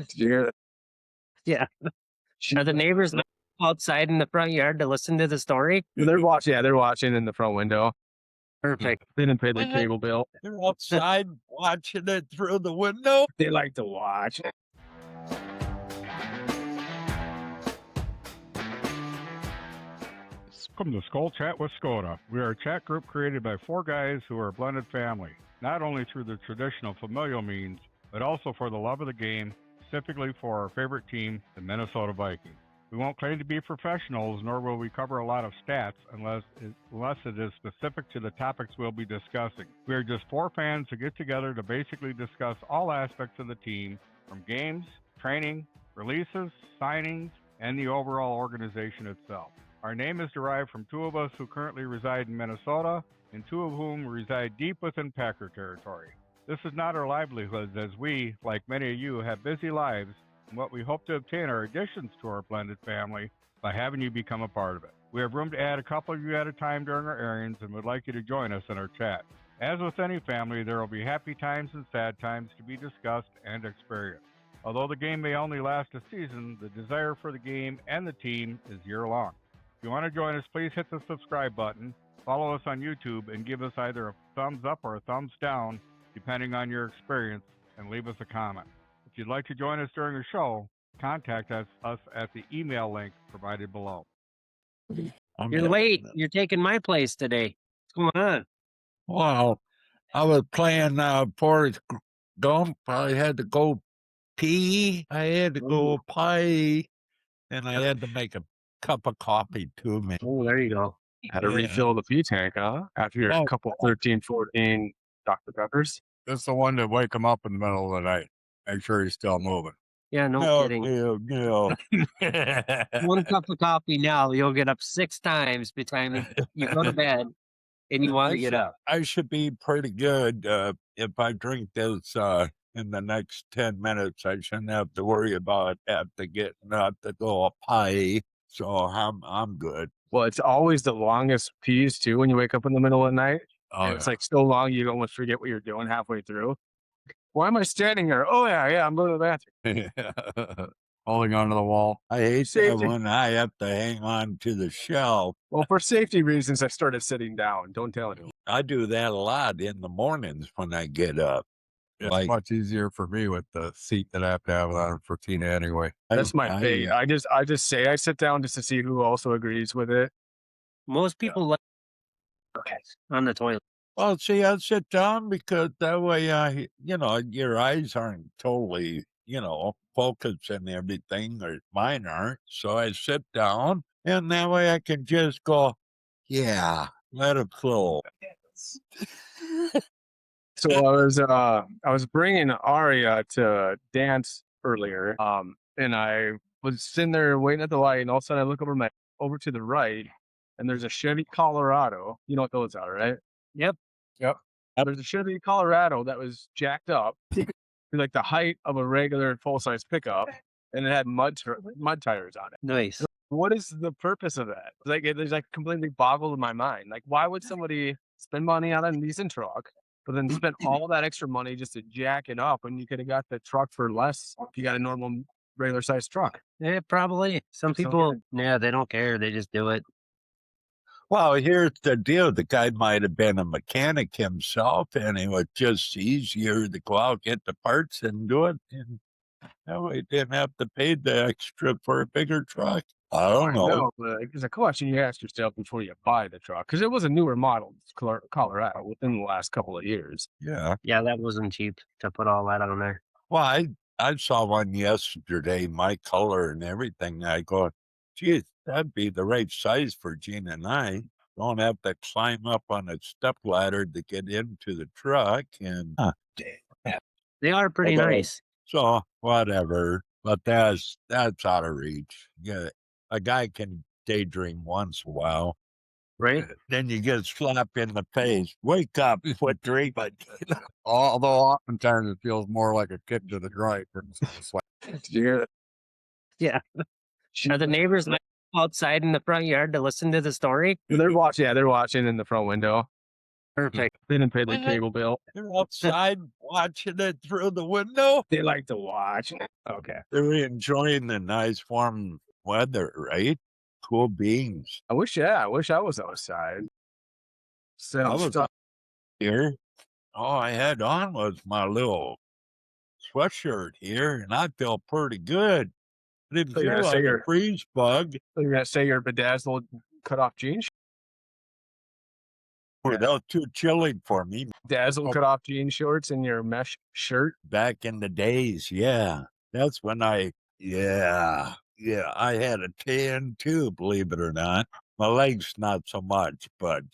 Did you hear that? Yeah. Are the neighbors outside in the front yard to listen to the story? They're watching. Yeah, they're watching in the front window. Perfect. They didn't pay the What? cable bill. They're outside watching it through the window. They like to watch. Welcome to Skol Chat with Skoda. We are a chat group created by four guys who are a blended family, not only through the traditional familial means, but also for the love of the game, specifically for our favorite team, the Minnesota Vikings. We won't claim to be professionals, nor will we cover a lot of stats unless it is specific to the topics we'll be discussing. We are just four fans who get together to basically discuss all aspects of the team, from games, training, releases, signings, and the overall organization itself. Our name is derived from two of us who currently reside in Minnesota, and two of whom reside deep within Packer territory. This is not our livelihoods, as we, like many of you, have busy lives, and what we hope to obtain are additions to our blended family by having you become a part of it. We have room to add a couple of you at a time during our errands and would like you to join us in our chat. As with any family, there will be happy times and sad times to be discussed and experienced. Although the game may only last a season, the desire for the game and the team is year-long. If you want to join us, please hit the subscribe button, follow us on YouTube, and give us either a thumbs up or a thumbs down, depending on your experience, and leave us a comment. If you'd like to join us during the show, contact us at the email link provided below. You're late. You're taking my place today. What's going on? Wow. I was playing Forrest Gump. I had to go pee. I had to go pee. And I had to make a cup of coffee to me. Oh, there you go. Had to refill the P tank, huh? After your couple 13, 14 Dr. Peppers. That's the one to wake him up in the middle of the night. Make sure he's still moving. Yeah, no kidding. No. One cup of coffee now, you'll get up 6 times by the time you go to bed and you want to get up. I should be pretty good if I drink this in the next 10 minutes. I shouldn't have to worry about getting up to go a pie. So I'm good. Well, it's always the longest peas too when you wake up in the middle of the night. Oh, And it's like so long you almost forget what you're doing halfway through. Why am I standing here? Oh yeah, I'm going to the bathroom. holding onto the wall. I hate Safety. that when I have to hang on to the shelf. Well, for safety reasons, I started sitting down. Don't tell anyone. I do that a lot in the mornings when I get up. It's Like- much easier for me with the seat that I have to have on for Tina anyway. That's my thing. I just say I sit down just to see who also agrees with it. Most people like on the toilet. Well, see, I sit down because that way, your eyes aren't totally, focused and everything, or mine aren't. So I sit down, and that way I can just go, yeah, let it flow. So I was bringing Aria to dance earlier, and I was sitting there waiting at the light, and all of a sudden I look over to the right, and there's a Chevy Colorado. You know what those are, right? Yep. There's a Chevy Colorado that was jacked up to like the height of a regular full-size pickup, and it had mud tires on it. Nice. What is the purpose of that? Like, it's like completely boggled my mind. Like, why would somebody spend money on a decent truck, but then spend all that extra money just to jack it up when you could have got the truck for less if you got a normal regular sized truck? Yeah, probably. Some people, they don't care. They just do it. Well, here's the deal. The guy might have been a mechanic himself, and it was just easier to go out, get the parts, and do it. And that way, he didn't have to pay the extra for a bigger truck. I don't know. No, but there's a question you ask yourself before you buy the truck, because it was a newer model Colorado within the last couple of years. Yeah. Yeah, that wasn't cheap to put all that on there. Well, I saw one yesterday, my color and everything. I go, geez, that'd be the right size for Gina and I. Don't have to climb up on a step ladder to get into the truck. And They are pretty nice. so whatever, but that's out of reach. Yeah, a guy can daydream once in a while. Right? Then you get slapped in the face. Wake up, quit dreaming. Although oftentimes it feels more like a kick to the groin. It's like, Did you hear that? Yeah. Are the neighbors outside in the front yard to listen to the story? They're watching. Yeah, they're watching in the front window. Perfect. They didn't pay the What? cable bill. They're outside watching it through the window. They like to watch. Okay. They're enjoying the nice warm weather, right? Cool beans. I wish I was outside. So I was stuff. here. All I had on was my little sweatshirt here, and I felt pretty good. I didn't So you're feel gonna say like a you're freeze bug. you're gonna say your bedazzled cut off jeans? Boy, that was too chilly for me. Dazzled Oh. cut off jean shorts and your mesh shirt. Back in the days, yeah. That's when I had a tan too, believe it or not. My legs not so much, but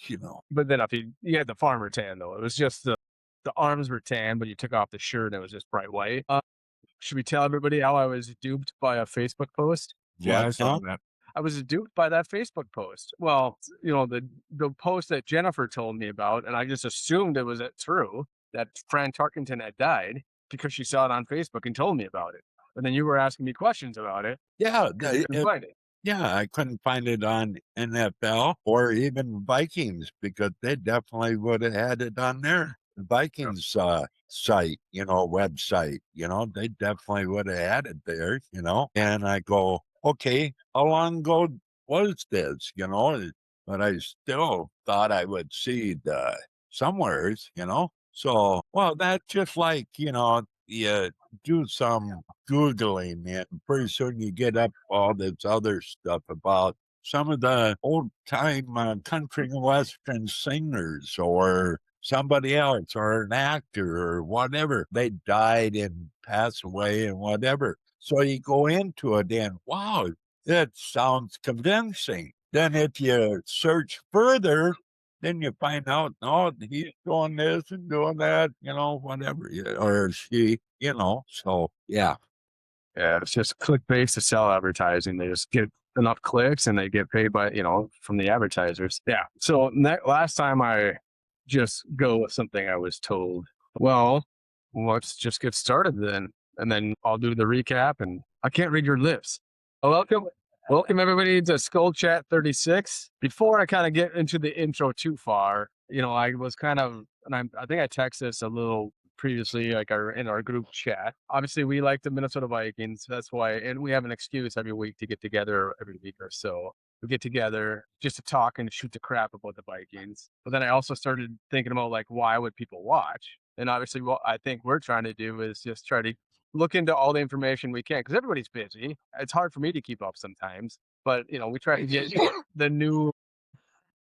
But then if you had the farmer tan though. It was just the arms were tan, but you took off the shirt and it was just bright white. Should we tell everybody how I was duped by a Facebook post? Yeah, I what's saw up? that. I was duped by that Facebook post. Well, the post that Jennifer told me about, and I just assumed it was true that Fran Tarkington had died because she saw it on Facebook and told me about it. And then you were asking me questions about it. Yeah, 'Cause you couldn't find it. yeah, I couldn't find it on NFL or even Vikings because they definitely would have had it on their Vikings site, website. They definitely would have had it there, And I go, okay, how long ago was this, But I still thought I would see the somewheres, So, well, that's just like, you do some Googling and pretty soon you get up all this other stuff about some of the old time country and western singers or somebody else or an actor or whatever. They died and passed away and whatever. So you go into it and wow, that sounds convincing. Then if you search further, then you find out, no, he's doing this and doing that, whatever, or she, so yeah. Yeah, it's just clickbait to sell advertising. They just get enough clicks and they get paid by, from the advertisers. Yeah. So last time I just go with something I was told. Well, let's just get started then. And then I'll do the recap and I can't read your lips. Welcome everybody to Skol Chat 36. Before I kind of get into the intro too far, I was kind of, and I think I texted this a little previously, like in our group chat. Obviously, we like the Minnesota Vikings. That's why, and we have an excuse every week to get together every week or so. We get together just to talk and shoot the crap about the Vikings. But then I also started thinking about like, why would people watch? And obviously, what I think we're trying to do is just try to look into all the information we can because everybody's busy. It's hard for me to keep up sometimes, but we try to get the new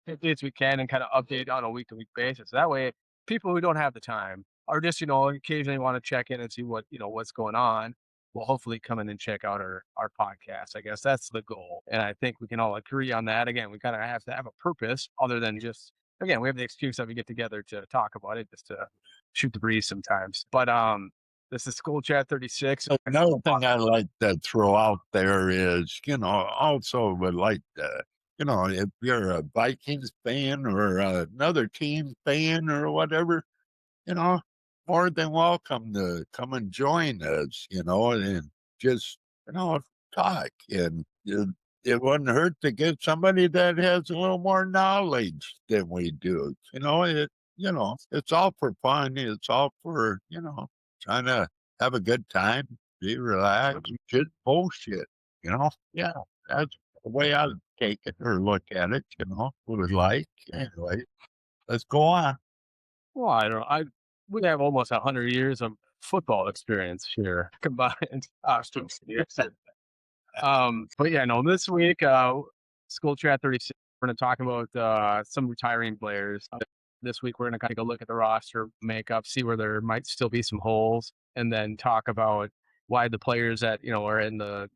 updates we can and kind of update on a week-to-week basis. That way, people who don't have the time or just occasionally want to check in and see what's going on will hopefully come in and check out our podcast. I guess that's the goal, and I think we can all agree on that. Again, we kind of have to have a purpose other than just we have the excuse that we get together to talk about it, just to shoot the breeze sometimes. But this is Skol Chat 36. Another thing I like to throw out there is, also would like to, if you're a Vikings fan or another team fan or whatever, more than welcome to come and join us, and just, talk. And it wouldn't hurt to get somebody that has a little more knowledge than we do. It's all for fun. It's all for, trying to have a good time, be relaxed, just bullshit, Yeah, that's the way I take it or look at it, would like. Anyway, let's go on. Well, I don't. We have almost 100 years of football experience here combined. But yeah, no. This week, Skol Chat 36. We're going to talk about some retiring players. This week, we're going to take a look at the roster makeup, see where there might still be some holes, and then talk about why the players that are in the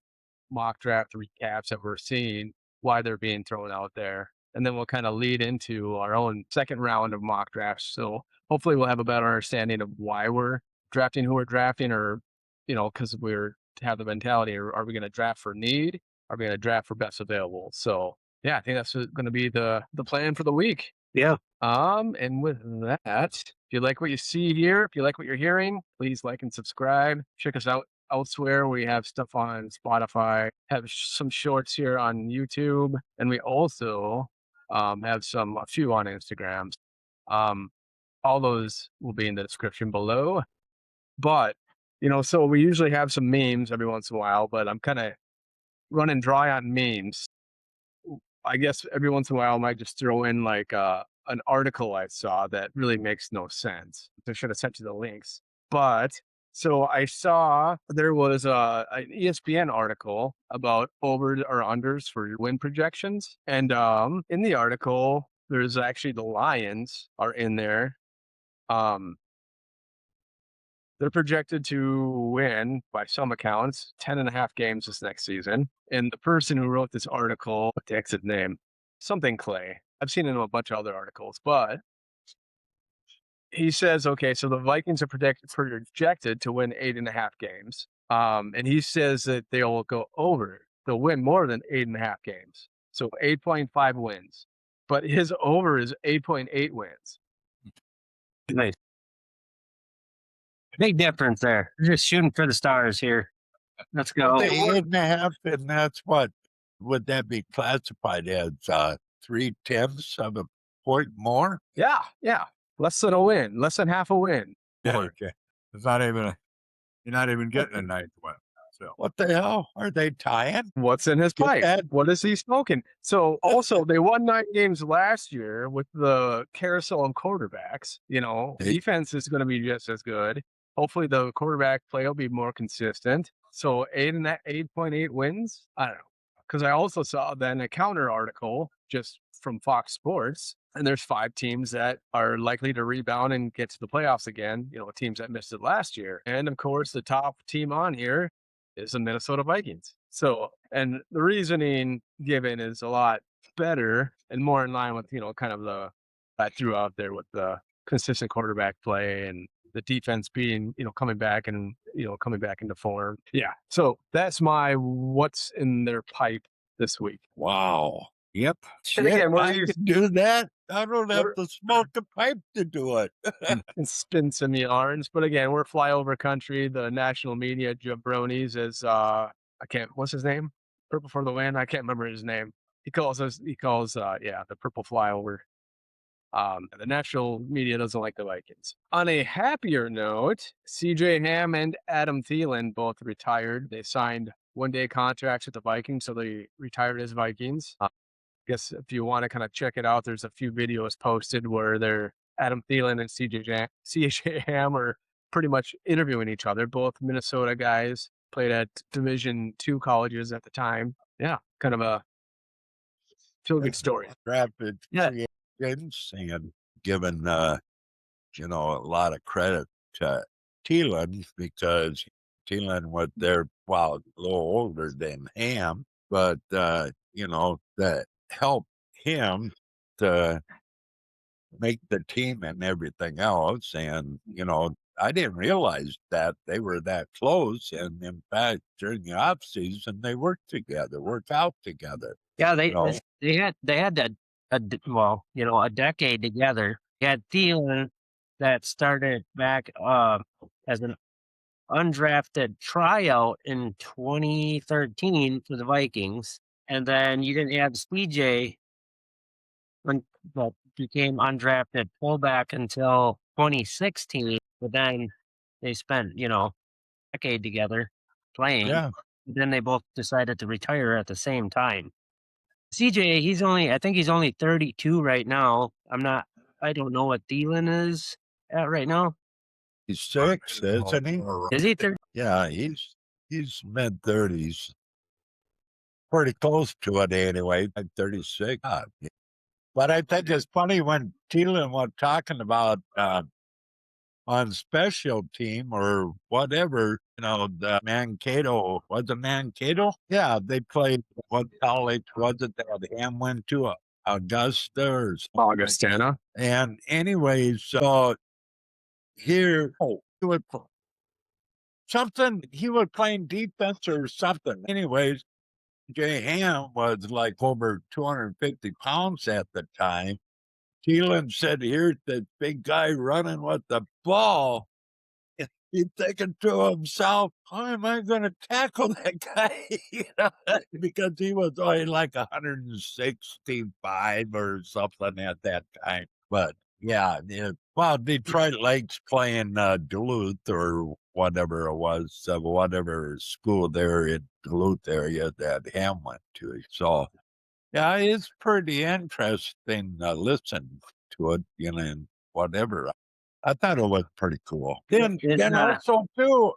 mock draft recaps that we're seeing, why they're being thrown out there. And then we'll kind of lead into our own second round of mock drafts. So hopefully we'll have a better understanding of why we're drafting who we're drafting, or, because we're to have the mentality, or are we going to draft for need? Are we going to draft for best available? So yeah, I think that's going to be the plan for the week. Yeah. And with that, if you like what you see here, if you like what you're hearing, please like and subscribe. Check us out elsewhere. We have stuff on Spotify, have some shorts here on YouTube, and we also have a few on Instagram. All those will be in the description below. But, so we usually have some memes every once in a while, but I'm kind of running dry on memes. I guess every once in a while I might just throw in like an article I saw that really makes no sense. I should have sent you the links. But so I saw there was an ESPN article about overs or unders for win projections. And in the article, there's actually the Lions are in there. They're projected to win, by some accounts, 10.5 games this next season. And the person who wrote this article, what the heck's his name? Something Clay. I've seen it in a bunch of other articles, but he says, okay, so the Vikings are projected to win 8.5 games. And he says that they'll go over. They'll win more than 8.5 games. So 8.5 wins. But his over is 8.8 wins. Nice. Big difference there. We're just shooting for the stars here. Let's go. The 8.5, and that's what would that be classified as? 3/10 of a point more? Yeah. Less than a win, less than half a win. Okay. It's not even you're not even getting a ninth win. So What the hell? Are they tying? What's in his Get pipe? that. What is he smoking? So also they won 9 games last year with the carousel of quarterbacks. Hey. Defense is going to be just as good. Hopefully the quarterback play will be more consistent. So 8.8 wins. I don't know. Because I also saw then a counter article just from Fox Sports, and there's 5 teams that are likely to rebound and get to the playoffs again. Teams that missed it last year. And of course, the top team on here is the Minnesota Vikings. So, and the reasoning given is a lot better and more in line with, kind of the, I threw out there with the consistent quarterback play and the defense being, coming back and, coming back into form. Yeah. So that's my what's in their pipe this week. Wow. Yep. And again, I can do that. I don't have to smoke the pipe to do it. And spin some yarns. But again, we're flyover country. The national media jabronis is what's his name? Purple for the win. I can't remember his name. He calls the purple flyover. The national media doesn't like the Vikings. On a happier note, CJ Ham and Adam Thielen both retired. They signed one-day contracts with the Vikings, so they retired as Vikings. I guess if you want to kind of check it out, there's a few videos posted where they're Adam Thielen and CJ Ham are pretty much interviewing each other. Both Minnesota guys, played at Division II colleges at the time. Yeah, kind of a feel-good story. Drafted Yeah. free agents and given, a lot of credit to Thielen because Thielen was there, a little older than Ham, but, that helped him to make the team and everything else. And, I didn't realize that they were that close. And in fact, during the off season, they worked out together. Yeah, they No. they had a decade together. You had Thielen that started back as an undrafted tryout in 2013 for the Vikings, and then you didn't have CJ that became undrafted fullback until 2016. But then they spent a decade together playing. Yeah. Then they both decided to retire at the same time. CJ, I think he's only 32 right now. I don't know what Thielen is at right now. He's 6, isn't he? Is he 30? Yeah, he's mid-30s. Pretty close to it anyway, like 36. But I think it's funny when Thielen was talking about on special team or whatever, the Mankato, was it Mankato? Yeah, they played, what college was it that Ham went to? Augusta or something. Augustana. And anyways, so here, he was playing defense or something. Anyways, Jay Ham was like over 250 pounds at the time. Thielen said, here's the big guy running with the ball. He's thinking to himself, how am I going to tackle that guy? Because he was only like 165 or something at that time. But Yeah, yeah. Well, Detroit Lakes playing Duluth or whatever it was, whatever school there in Duluth area that Ham went to. So, yeah, it's pretty interesting listen to it, and whatever. I thought it was pretty cool. Then also too,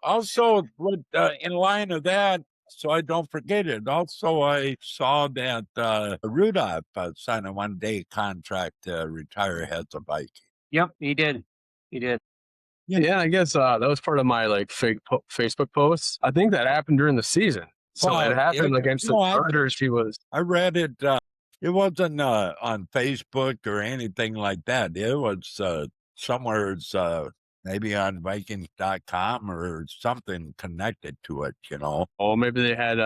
with in line of that, so I don't forget it. Also, I saw that Rudolph signed a 1-day contract to retire as a Viking. Yep, he did. He did. Yeah, I guess that was part of my like fake Facebook posts. I think that happened during the season. So Well, it happened against the Chargers. He was. I read it. It wasn't on Facebook or anything like that. It was somewhere. Maybe on Vikings.com or something connected to it. Oh, maybe they had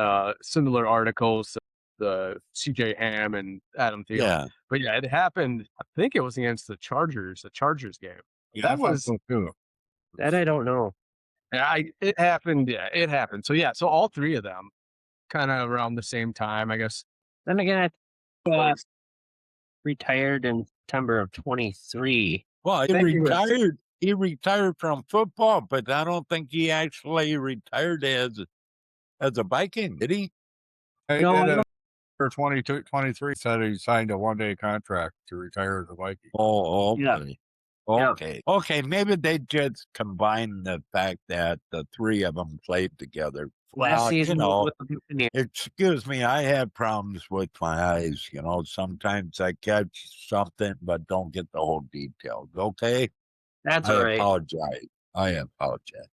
similar articles. The CJ Ham and Adam Thielen. Yeah. But yeah, it happened. I think it was against the Chargers game. Yeah, That was so too. That I don't know. Yeah, it happened. Yeah, it happened. So yeah, so all three of them kind of around the same time, I guess. Then again, I retired in September of 23. Well, he think he was- retired. He retired from football, but I don't think he actually retired as a Viking, did he? He No, did I it for 22, 23 said he signed a 1-day contract to retire as a Viking. Oh, okay. Yeah. Yeah. Okay, maybe they just combined the fact that the three of them played together. Last season with the Buccaneers. Excuse me, I have problems with my eyes. Sometimes I catch something but don't get the whole details. Okay? That's all I right. apologize. I apologize.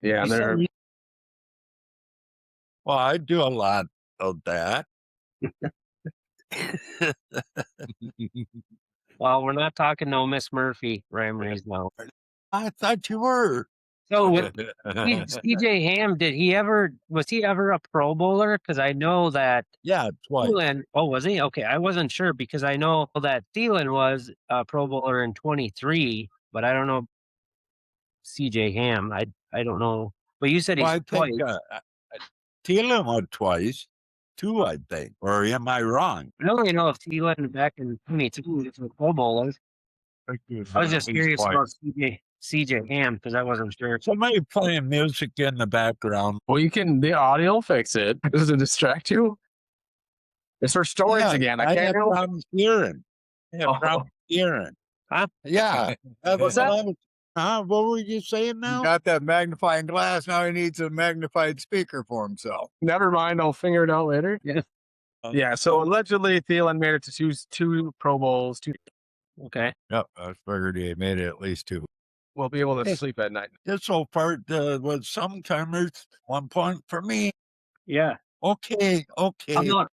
Yeah, and they're Well, I do a lot of that. Well, we're not talking no Miss Murphy Ramrays now. I thought you were. So with CJ Ham, was he ever a Pro Bowler? Because I know that Yeah, twice. Thielen. Oh, was he? Okay, I wasn't sure because I know that Thielen was a Pro Bowler in 23, but I don't know CJ Ham. I don't know. But you said he's Well, I twice. think Thielen won twice. 2, I think. Or am I wrong? I only know if Thielen back in 22 was a Pro Bowler. I was just curious about CJ Ham because I wasn't sure. Somebody playing music in the background. well, the audio will fix it. Does it distract you? It's for storage Yeah, again. I I can't have help. problems hearing. Huh? Yeah. What's that? What were you saying He now? got that magnifying glass. Now he needs a magnified speaker for himself. Never mind. I'll figure it out later. Yeah. Yeah. So allegedly, Thielen made it to two Pro Bowls. Okay. Yep, I figured he made it at least 2. We'll be able to sleep at night. This whole part was sometimes 1 point for me. Yeah. Okay. How about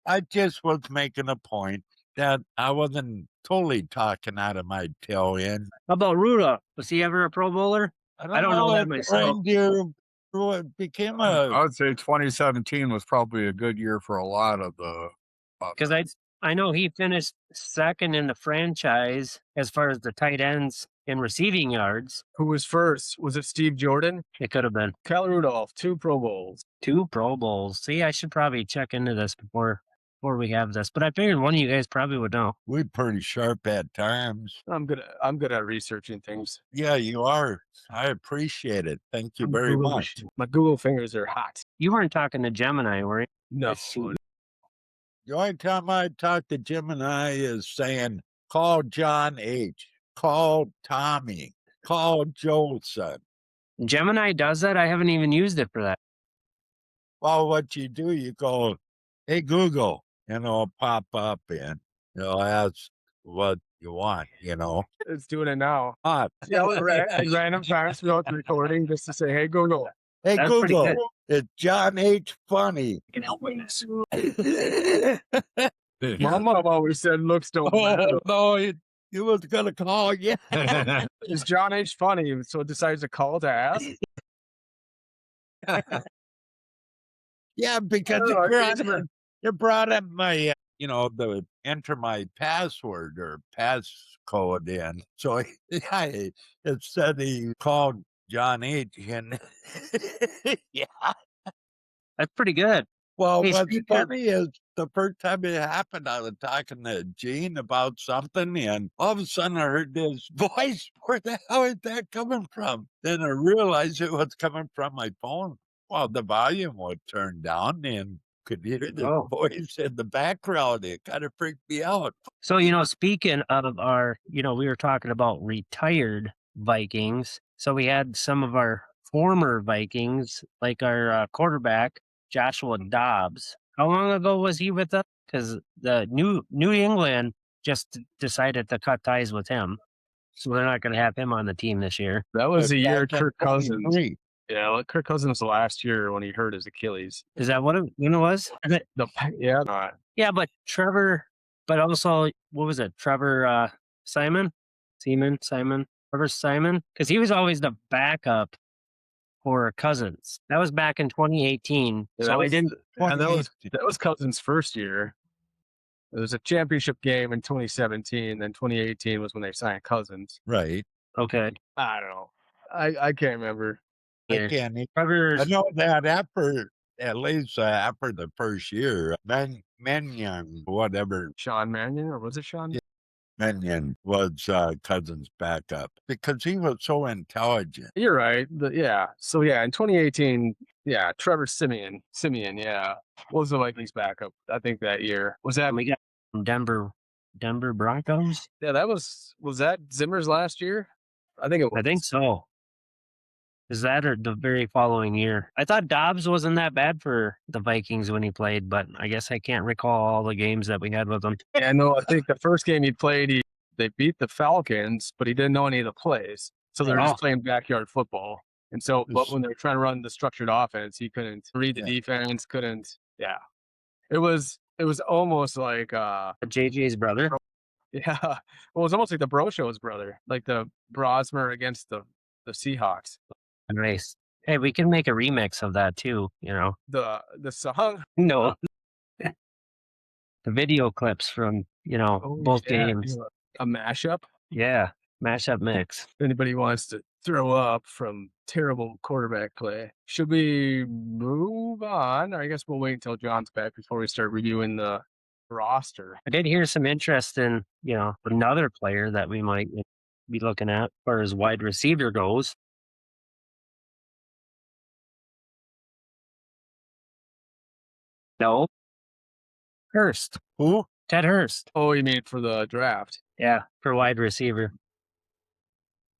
I just was making a point that I wasn't totally talking out of my tail end. Rudolph? Was he ever a Pro Bowler? I don't know that myself. Reindeer became a. I would say 2017 was probably a good year for a lot of the. Because I know he finished second in the franchise as far as the tight ends in receiving yards. Who was first? Was it Steve Jordan? It could have been Kyle Rudolph, 2 Pro Bowls. 2 Pro Bowls. See, I should probably check into this before we have this. But I figured one of you guys probably would know. We're pretty sharp at times. I'm good at researching things. Yeah, you are. I appreciate it. Thank you very much. My Google fingers are hot. You weren't talking to Gemini, were you? No. The only time I talk to Gemini is saying, call John H., call Tommy, call Jolson. Gemini does that? I haven't even used it for that. Well, what you do, you go, hey, Google, and it'll pop up and it'll ask what you want, It's doing it now. At Random times throughout the recording just to say, hey, Google. Hey, That's pretty Google, good. it's John H. Funny. You can help with this. My mom always said looks don't matter. Oh, no, he was going to call you. Is John H. funny? So it decides to call to ask? Yeah, because you brought up my, the enter my password or passcode in. So it said he called John H. And yeah. That's pretty good. Well, Hey, what's speaking of, funny is the first time it happened, I was talking to Gene about something, and all of a sudden I heard this voice. Where the hell is that coming from? Then I realized it was coming from my phone. Well, the volume was turned down and could hear the oh, voice in the background. It kind of freaked me out. so, speaking of our, we were talking about retired Vikings. So we had some of our former Vikings, like our quarterback, Joshua Dobbs. How long ago was he with us? Because the New England just decided to cut ties with him. So they're not going to have him on the team this year. That was the year Back in Kirk Cousins. 23. Yeah, like Kirk Cousins last year when he hurt his Achilles. Is that when it was? Yeah, but Trevor, but also, what was it? Trevor Simon? Trevor Simon? Because he was always the backup for Cousins. That was back in 2018. Yeah, So I didn't. and that was Cousins' first year. It was a championship game in 2017. Then 2018 was when they signed Cousins. Right. Okay. I don't know. I can't remember. I can't. I Trevor's. know that at least after the first year, Mannion, whatever, Sean Mannion, or was it Sean? Yeah. Mannion was Cousins' backup because he was so intelligent. You're right. So in 2018, Trevor Simeon, was the Vikings backup. I think that year was that. We got Denver Broncos. Yeah, was that Zimmer's last year? I think it was. I think so. Is that or the very following year? I thought Dobbs wasn't that bad for the Vikings when he played, but I guess I can't recall all the games that we had with him. Yeah, no, I think the first game he played, they beat the Falcons, but he didn't know any of the plays. So they're just playing backyard football. And so, but when they're trying to run the structured offense, he couldn't read the defense, It was almost like JJ's brother. Yeah. Well, it was almost like the Bro Show's brother, like the Brosmer against the Seahawks. Nice. Hey, we can make a remix of that too, The song. No. The video clips from, both games. A mashup. Yeah. Mashup mix. If anybody wants to throw up from terrible quarterback play. Should we move on? Or I guess we'll wait until John's back before we start reviewing the roster. I did hear some interest in, another player that we might be looking at as far as wide receiver goes. No. Hurst. Who? Ted Hurst. Oh, you mean for the draft? Yeah, for wide receiver.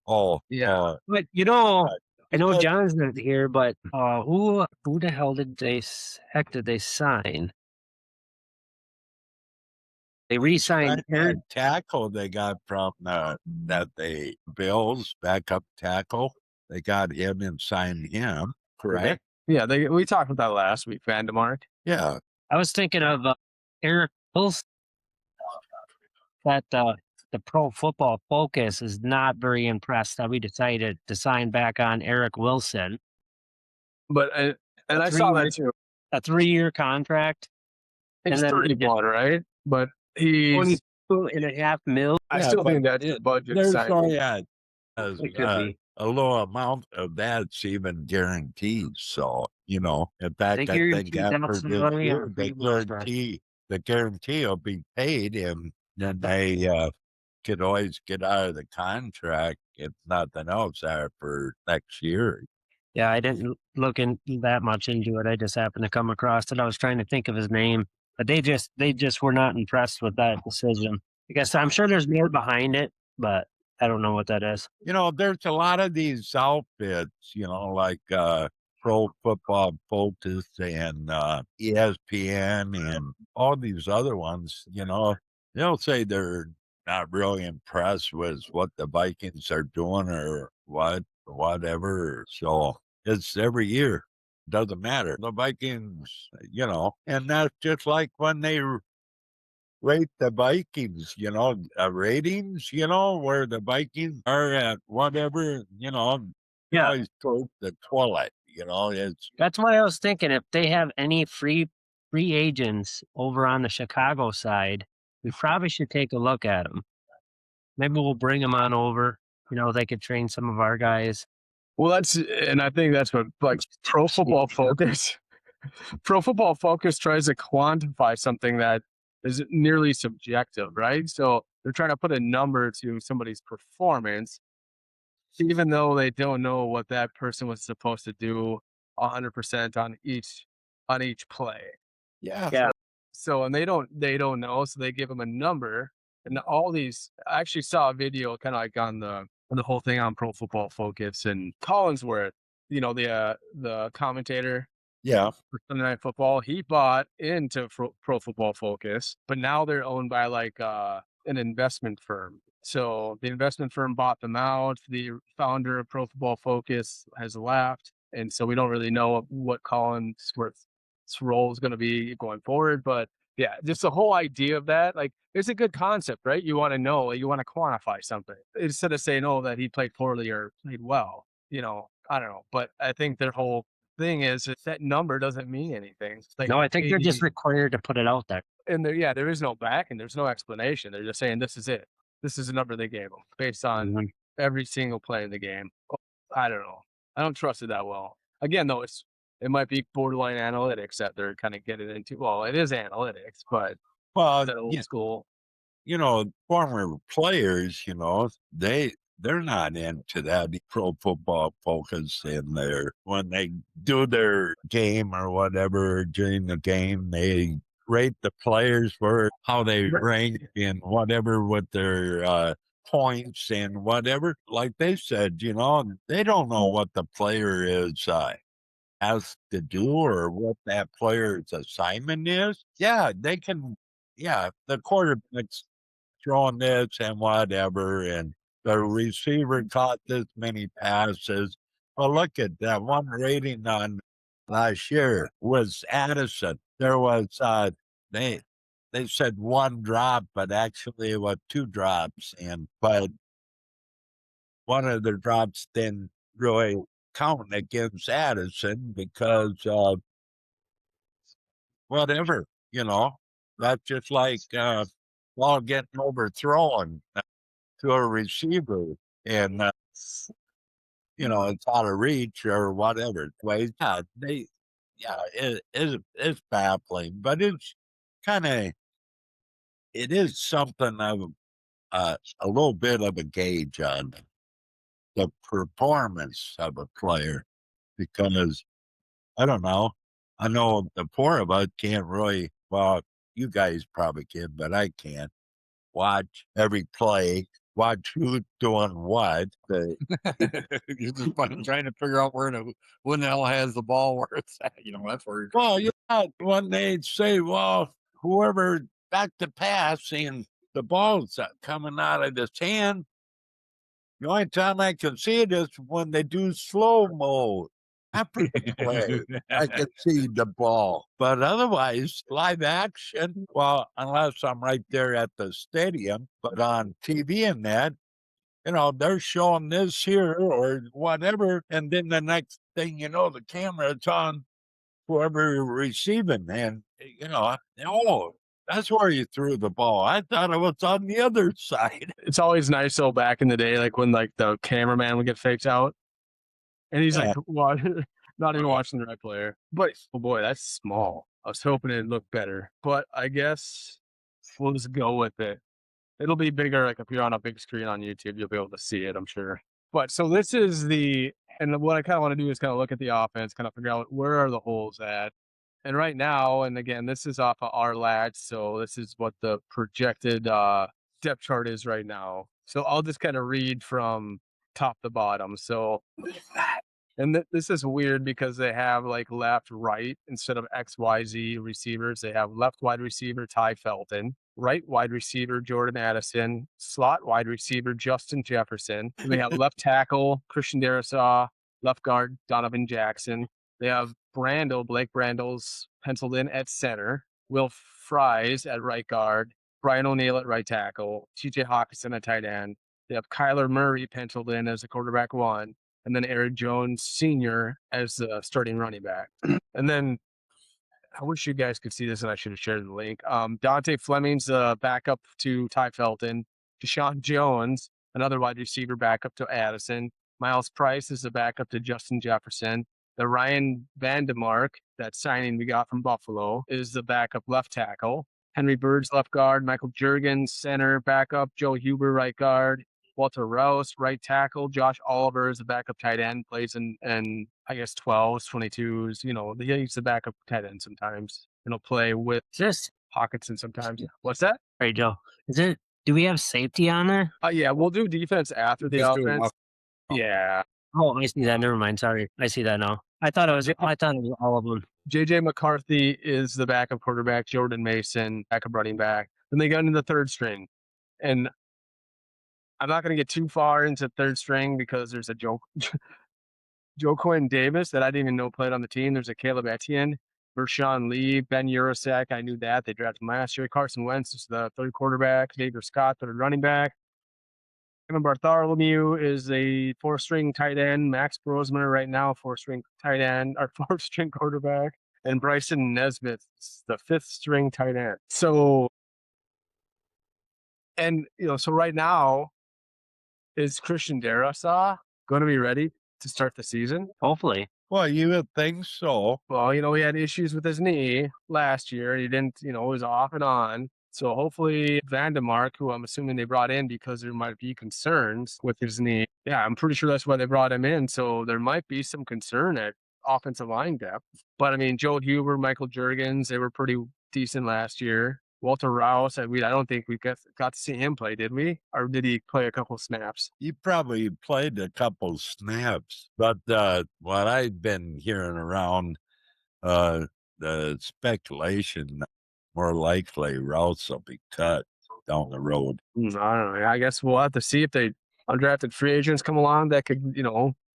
Oh, yeah. But I know John's not here, but who the hell did they sign? They re-signed tackle they got from the Bills backup tackle. They got him and signed him, correct? Yeah, we talked about that last week, Vandemark. Yeah. I was thinking of Eric Wilson. That the Pro Football Focus is not very impressed that we decided to sign back on Eric Wilson. But I saw that too. A 3-year contract. It's 31, right? But he's $22.5 million. I still think that's the budget. There's it could be. A low amount of that's even guaranteed. So, in fact, I think after this year, the guarantee will be paid, and then they could always get out of the contract if nothing else for next year. Yeah, I didn't look that much into it. I just happened to come across it. I was trying to think of his name, but they just were not impressed with that decision. I guess I'm sure there's more behind it, but I don't know what that is. There's a lot of these outfits, like Pro Football Focus and ESPN and all these other ones, they'll say they're not really impressed with what the Vikings are doing or whatever. So it's every year. Doesn't matter. The Vikings, and that's just like when they rate the Vikings, ratings, where the Vikings are at whatever, always towards the toilet, That's why I was thinking if they have any free agents over on the Chicago side, we probably should take a look at them. Maybe we'll bring them on over. They could train some of our guys. Well, I think that's what, like, Pro Football Focus. Pro Football Focus tries to quantify something that is nearly subjective, right? So they're trying to put a number to somebody's performance, even though they don't know what that person was supposed to do 100% on each play. Yeah. Yeah. So and they don't know, so they give them a number. And all these, I actually saw a video kind of like on the whole thing on Pro Football Focus, and Collinsworth, the commentator Yeah. for Sunday Night Football, he bought into Pro Football Focus, but now they're owned by like an investment firm. So the investment firm bought them out. The founder of Pro Football Focus has left, and so we don't really know what Collinsworth's role is going to be going forward. But yeah, just the whole idea of that, like, it's a good concept, right? You want to know, like, you want to quantify something instead of saying, "Oh, that he played poorly or played well." I don't know, but I think their whole thing is that number doesn't mean anything. Like, No, I think they're just maybe, required to put it out there. and there is no back and there's no explanation. They're just saying this is it. This is the number they gave them based on Mhm. every single play in the game. I don't know. I don't trust it that well. Again, though, it might be borderline analytics that they're kind of getting into. Well, it is analytics, but Well, that old school. former players, they're not into that Pro Football Focus in there. When they do their game or whatever during the game, they rate the players for how they rank in whatever with their points and whatever. Like they said, they don't know what the player is has to do or what that player's assignment is. Yeah, they can. Yeah, the quarterback's throwing this and whatever, and the receiver caught this many passes. Well, look at that one rating on last year was Addison. There was they they said one drop, but actually it was two drops, but one of the drops didn't really count against Addison because whatever, that's just like ball getting overthrown to a receiver and it's out of reach or whatever. Ways, it's baffling, but it is something of a little bit of a gauge on the performance of a player because I don't know. I know the four of us can't really. Well, you guys probably can, but I can't watch every play, watch who's doing what. You're just fucking trying to figure out when the hell has the ball where it's at. That's where you're. Well, when they say, well, whoever back to pass and the ball's coming out of his hand, the only time I can see it is when they do slow mo. After the play, I can see the ball. But otherwise, live action, well, unless I'm right there at the stadium, but on TV and that, they're showing this here or whatever. And then the next thing you know, the camera's on whoever receiving. And, oh, that's where you threw the ball. I thought it was on the other side. It's always nice though back in the day, like when like the cameraman would get faked out and he's like, what? Not even watching the right player. But oh boy, that's small. I was hoping it'd look better, but I guess we'll just go with it. It'll be bigger. Like if you're on a big screen on YouTube, you'll be able to see it, I'm sure. But so this is and what I kind of want to do is kind of look at the offense, kind of figure out where are the holes at. And right now, and again, this is off of our latch, so this is what the projected depth chart is right now. So I'll just kind of read from top to bottom. So, and this is weird because they have like left, right instead of X, Y, Z receivers. They have left wide receiver Ty Felton, right wide receiver Jordan Addison, slot wide receiver Justin Jefferson. And they have left tackle Christian Darisaw, left guard Donovan Jackson. They have Blake Brandle's penciled in at center, Will Fries at right guard, Brian O'Neill at right tackle, TJ Hawkinson at tight end. They have Kyler Murray penciled in as the quarterback one, and then Eric Jones Sr. as the starting running back. And then I wish you guys could see this, and I should have shared the link. Dante Fleming's the backup to Ty Felton. Deshaun Jones, another wide receiver, backup to Addison. Miles Price is the backup to Justin Jefferson. The Ryan Vandemark, that signing we got from Buffalo, is the backup left tackle. Henry Bird's left guard, Michael Juergens, center backup, Joe Huber, right guard, Walter Rouse, right tackle, Josh Oliver is the backup tight end, plays in I guess 12s, 22s. He's the backup tight end sometimes. And he'll play with Hawkinson sometimes. What's that? Right, Joe. Do we have safety on there? Yeah, we'll do defense after the Just doing offense. Yeah. Oh, I see that. Never mind. Sorry. I see that now. I thought it was all of them. JJ McCarthy is the backup quarterback, Jordan Mason, backup running back. Then they got into the third string. And I'm not going to get too far into third string because there's a Joe Quinn Davis that I didn't even know played on the team. There's a Caleb Etienne, Vershawn Lee, Ben Urasak. I knew that. They drafted him last year. Carson Wentz is the third quarterback. Xavier Scott, third running back. Kevin Bartholomew is a four-string tight end. Max Brosmer right now, four-string tight end, or four-string quarterback. And Bryson Nesbitt, the fifth-string tight end. So right now, is Christian Darrisaw going to be ready to start the season? Hopefully. Well, you would think so. Well, he had issues with his knee last year. He didn't, was off and on. So hopefully Vandemark, who I'm assuming they brought in because there might be concerns with his knee. Yeah, I'm pretty sure that's why they brought him in. So there might be some concern at offensive line depth. But I mean, Joe Huber, Michael Juergens, they were pretty decent last year. Walter Rouse, I don't think we got to see him play, did we? Or did he play a couple snaps? He probably played a couple snaps. But what I've been hearing around, the speculation, more likely Rouse will be cut down the road. I don't know. I guess we'll have to see if they undrafted free agents come along that could,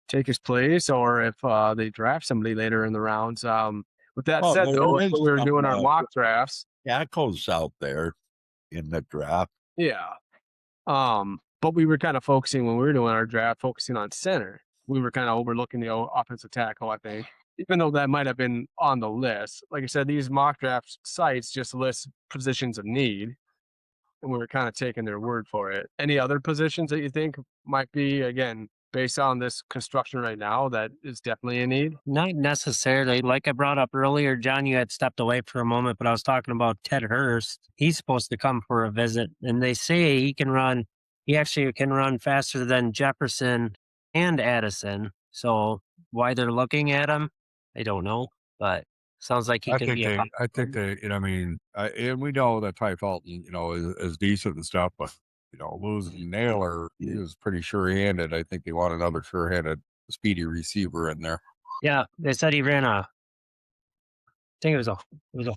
take his place, or if they draft somebody later in the rounds. With that said, though, we were doing our mock drafts. Tackles out there in the draft. Yeah. But we were kind of focusing when we were doing our draft, focusing on center. We were kind of overlooking the offensive tackle, I think, even though that might have been on the list. Like I said, these mock draft sites just list positions of need, and we were kind of taking their word for it. Any other positions that you think might be, again, based on this construction right now, that is definitely a need? Not necessarily. Like I brought up earlier, John, you had stepped away for a moment, but I was talking about Ted Hurst. He's supposed to come for a visit, and they say he actually can run faster than Jefferson and Addison. So why they're looking at him, I don't know, but sounds like he I can think be they, I think they, and we know that Ty Felton, is decent and stuff, but losing Naylor, he was pretty sure-handed. I think they want another sure-handed, speedy receiver in there. Yeah, they said he ran I think it was a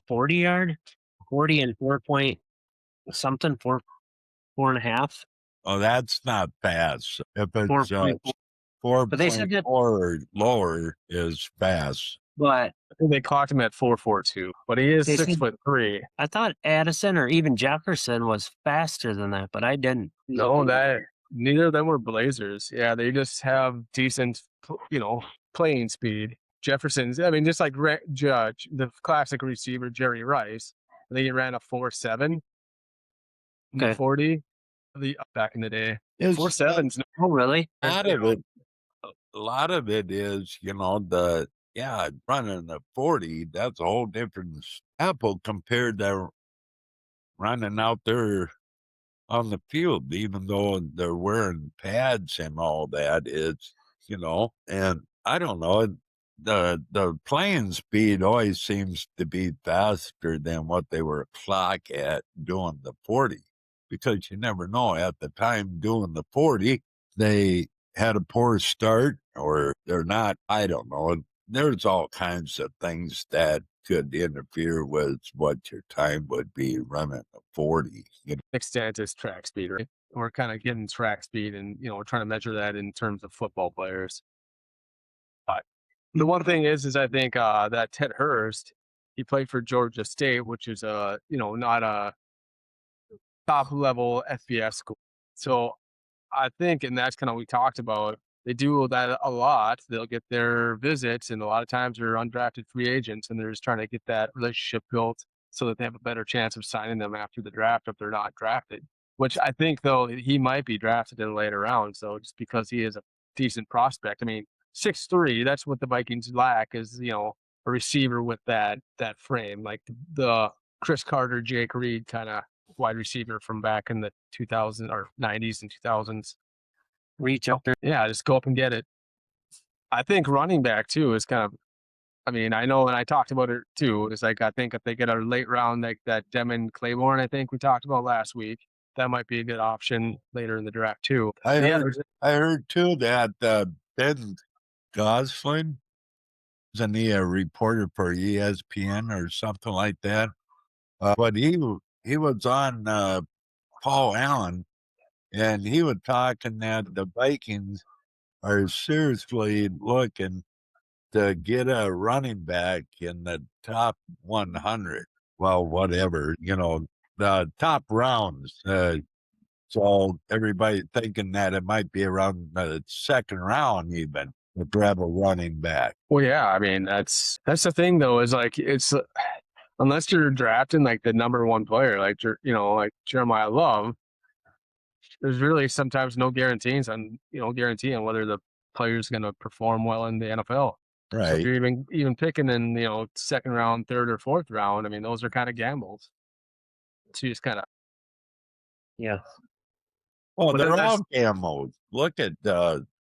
40-yard, 40 and 4 point something, 4.5. Oh, that's not fast. If it's 4.4. But they said that 4.4 or lower is fast. But they caught him at 4.42, but he is 6'3". I thought Addison or even Jefferson was faster than that, but I didn't. No, neither of them were blazers. Yeah, they just have decent, playing speed. Jefferson's, just like Judge, the classic receiver, Jerry Rice. I think he ran a 4.7 in the 40 back in the day. 4.7's. Oh, really? A lot of it is, running the 40, that's a whole different apple compared to running out there on the field, even though they're wearing pads and all that. It's, and I don't know, the playing speed always seems to be faster than what they were clock at doing the 40, because you never know. At the time doing the 40, they had a poor start, or they're not. I don't know. There's all kinds of things that could interfere with what your time would be running a 40. Extent is track speed, right? We're kind of getting track speed, and we're trying to measure that in terms of football players. But the one thing is I think that Ted Hurst, he played for Georgia State, which is not a top level FBS school. So I think, and that's kind of what we talked about, they do that a lot. They'll get their visits, and a lot of times they're undrafted free agents, and they're just trying to get that relationship built so that they have a better chance of signing them after the draft if they're not drafted. Which I think, though, he might be drafted in a later round. So just because he is a decent prospect, 6'3". That's what the Vikings lack is, a receiver with that frame, like the Chris Carter, Jake Reed kind of wide receiver from back in the 2000s or 90s and 2000s. Reach up there. Yeah, just go up and get it. I think running back too is kind of. I mean, I know, and I talked about it too. It's like I think if they get a late round like that Demon Claiborne, I think we talked about last week, that might be a good option later in the draft too. I Yeah, heard too that Ben Gosling, isn't he a reporter for ESPN or something like that? But he was on Paul Allen, and he was talking that the Vikings are seriously looking to get a running back in the top 100. Well, whatever, the top rounds. So everybody thinking that it might be around the second round even to grab a running back. well, yeah. I mean, that's the thing though, is like it's unless you're drafting like the number one player, like like Jeremiah Love, there's really sometimes no guarantees on guaranteeing whether the player's going to perform well in the NFL. So if Right. you're even picking in second round, third or fourth round, I mean those are kind of gambles. So you just kind of Yeah. Well, But then they're all there's- camos. Look at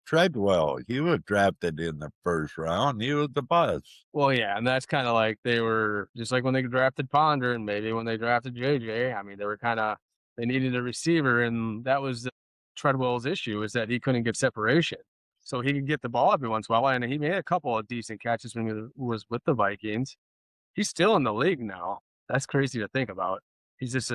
Treadwell. He was drafted in the first round. He was the bust. well, yeah, and that's kind of like they were just like when they drafted Ponder and maybe when they drafted JJ. I mean, they needed a receiver, and that was Treadwell's issue is that he couldn't get separation. So he could get the ball every once in a while, and he made a couple of decent catches when he was with the Vikings. He's still in the league now. That's crazy to think about. He's just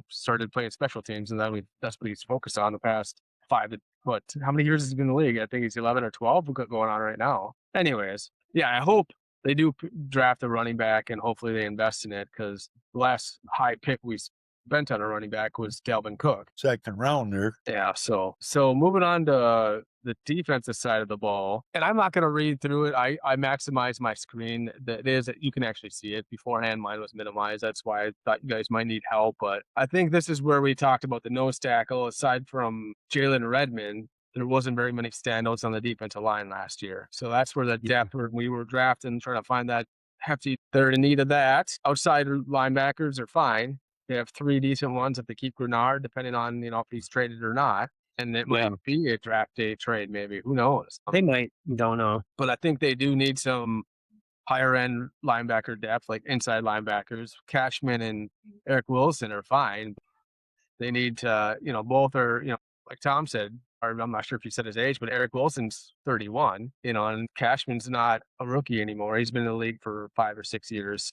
started playing special teams, and that's what he's focused on the past how many years has he been in the league? I think he's 11 or 12 going on right now. Anyways, yeah, I hope they do draft a running back, and hopefully they invest in it, because the last high pick we spent on a running back was Dalvin Cook. Second rounder. Yeah, so moving on to the defensive side of the ball, and I'm not going to read through it. I maximize my screen. That is, you can actually see it. Beforehand, mine was minimized. That's why I thought you guys might need help. But I think this is where we talked about the nose tackle. Aside from Jalen Redmond, there wasn't very many standouts on the defensive line last year. So that's where the depth, when we were drafting, trying to find that hefty, they're in need of that. Outside linebackers are fine. They have 3 decent ones if they keep Grenard, depending on, if he's traded or not. And it might be a draft day trade, maybe. Who knows? They might. Don't know. But I think they do need some higher end linebacker depth, like inside linebackers. Cashman and Eric Wilson are fine. They need to, both are, like Tom said, or I'm not sure if he said his age, but Eric Wilson's 31, and Cashman's not a rookie anymore. He's been in the league for 5 or 6 years.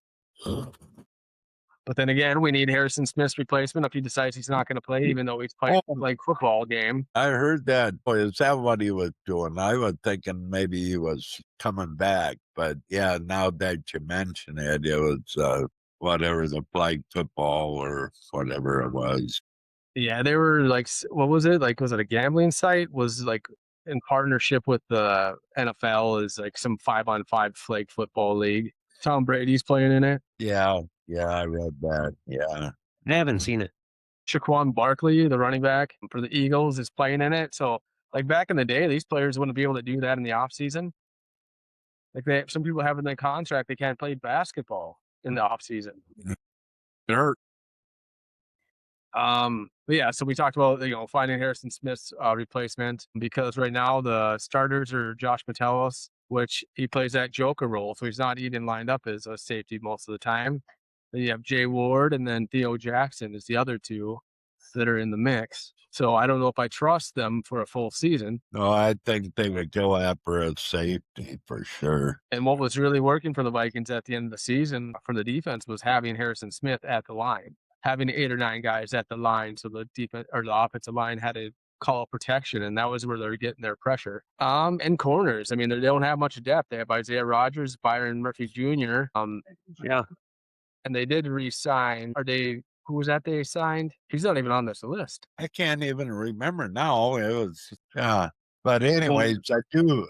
But then again, we need Harrison Smith's replacement if he decides he's not going to play, even though he's playing like football game. I heard that. Is that what he was doing? I was thinking maybe he was coming back. But yeah, now that you mention it, it was whatever, the flag football or whatever it was. Yeah, they were like, what was it? Like, was it a gambling site? Was like in partnership with the NFL, is like some 5-on-5 flag football league. Tom Brady's playing in it. Yeah, I read that. Yeah. I haven't seen it. Shaquan Barkley, the running back for the Eagles, is playing in it. So, like back in the day, these players wouldn't be able to do that in the off season. Like some people have in their contract, they can't play basketball in the off season. It hurt. But yeah, so we talked about finding Harrison Smith's replacement, because right now the starters are Josh Metellus, which he plays that Joker role, so he's not even lined up as a safety most of the time. Then you have Jay Ward, and then Theo Jackson is the other two that are in the mix. So I don't know if I trust them for a full season. No, I think they would go after a safety for sure. And what was really working for the Vikings at the end of the season for the defense was having Harrison Smith at the line, having 8 or 9 guys at the line, so the defense or the offensive line had to call protection, and that was where they're getting their pressure. And corners. I mean, they don't have much depth. They have Isaiah Rodgers, Byron Murphy Jr. Yeah. And they did re-sign. Who was that they signed? He's not even on this list. I can't even remember now. It was But anyways,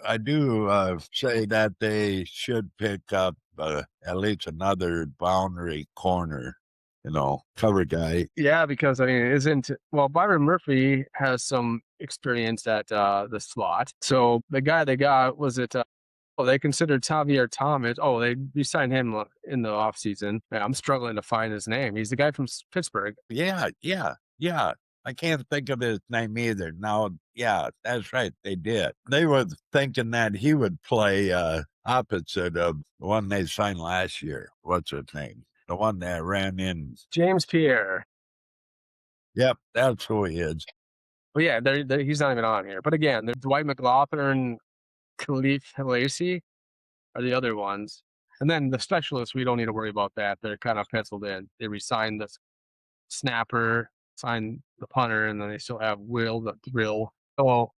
I do say that they should pick up at least another boundary corner, cover guy. Yeah, because I mean, Byron Murphy has some experience at the slot. So the guy they got was it. They considered Javier Thomas. Oh, they re-signed him in the offseason. Yeah, I'm struggling to find his name. He's the guy from Pittsburgh. Yeah. I can't think of his name either. Now, yeah, that's right. They did. They were thinking that he would play opposite of the one they signed last year. What's his name? The one that ran in. James Pierre. Yep, that's who he is. Well, yeah, he's not even on here. But again, the Dwight McLaughlin, Khalif Halasi are the other ones. And then the specialists, we don't need to worry about that. They're kind of penciled in. They resigned the snapper, signed the punter, and then they still have Will the Thrill. Oh,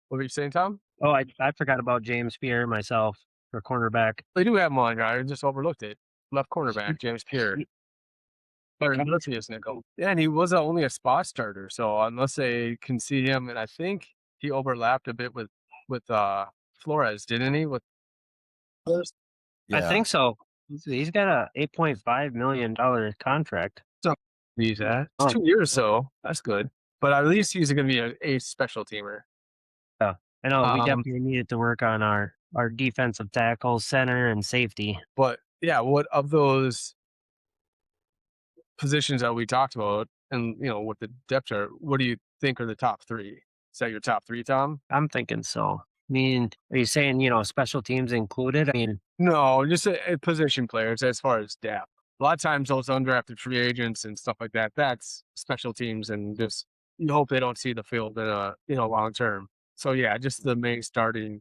what were you saying, Tom? Oh, I forgot about James Pierre myself for cornerback. They do have him on, guy. I just overlooked it. Left cornerback, James Pierre. Nickel. Yeah, and he was only a spot starter. So unless they can see him, and I think he overlapped a bit with Flores, didn't he? With Flores? I think so. He's got a $8.5 million contract. So he's at 2 years, so that's good. But at least he's going to be a special teamer. Yeah, I know we definitely needed to work on our defensive tackle, center, and safety. But yeah, what of those positions that we talked about, and with the depth chart, what do you think are the top three? Is that your top three, Tom? I'm thinking so. I mean, are you saying special teams included? I mean, no, just position players as far as depth. A lot of times those undrafted free agents and stuff like that, that's special teams, and just you hope they don't see the field in a long term. So yeah, just the main starting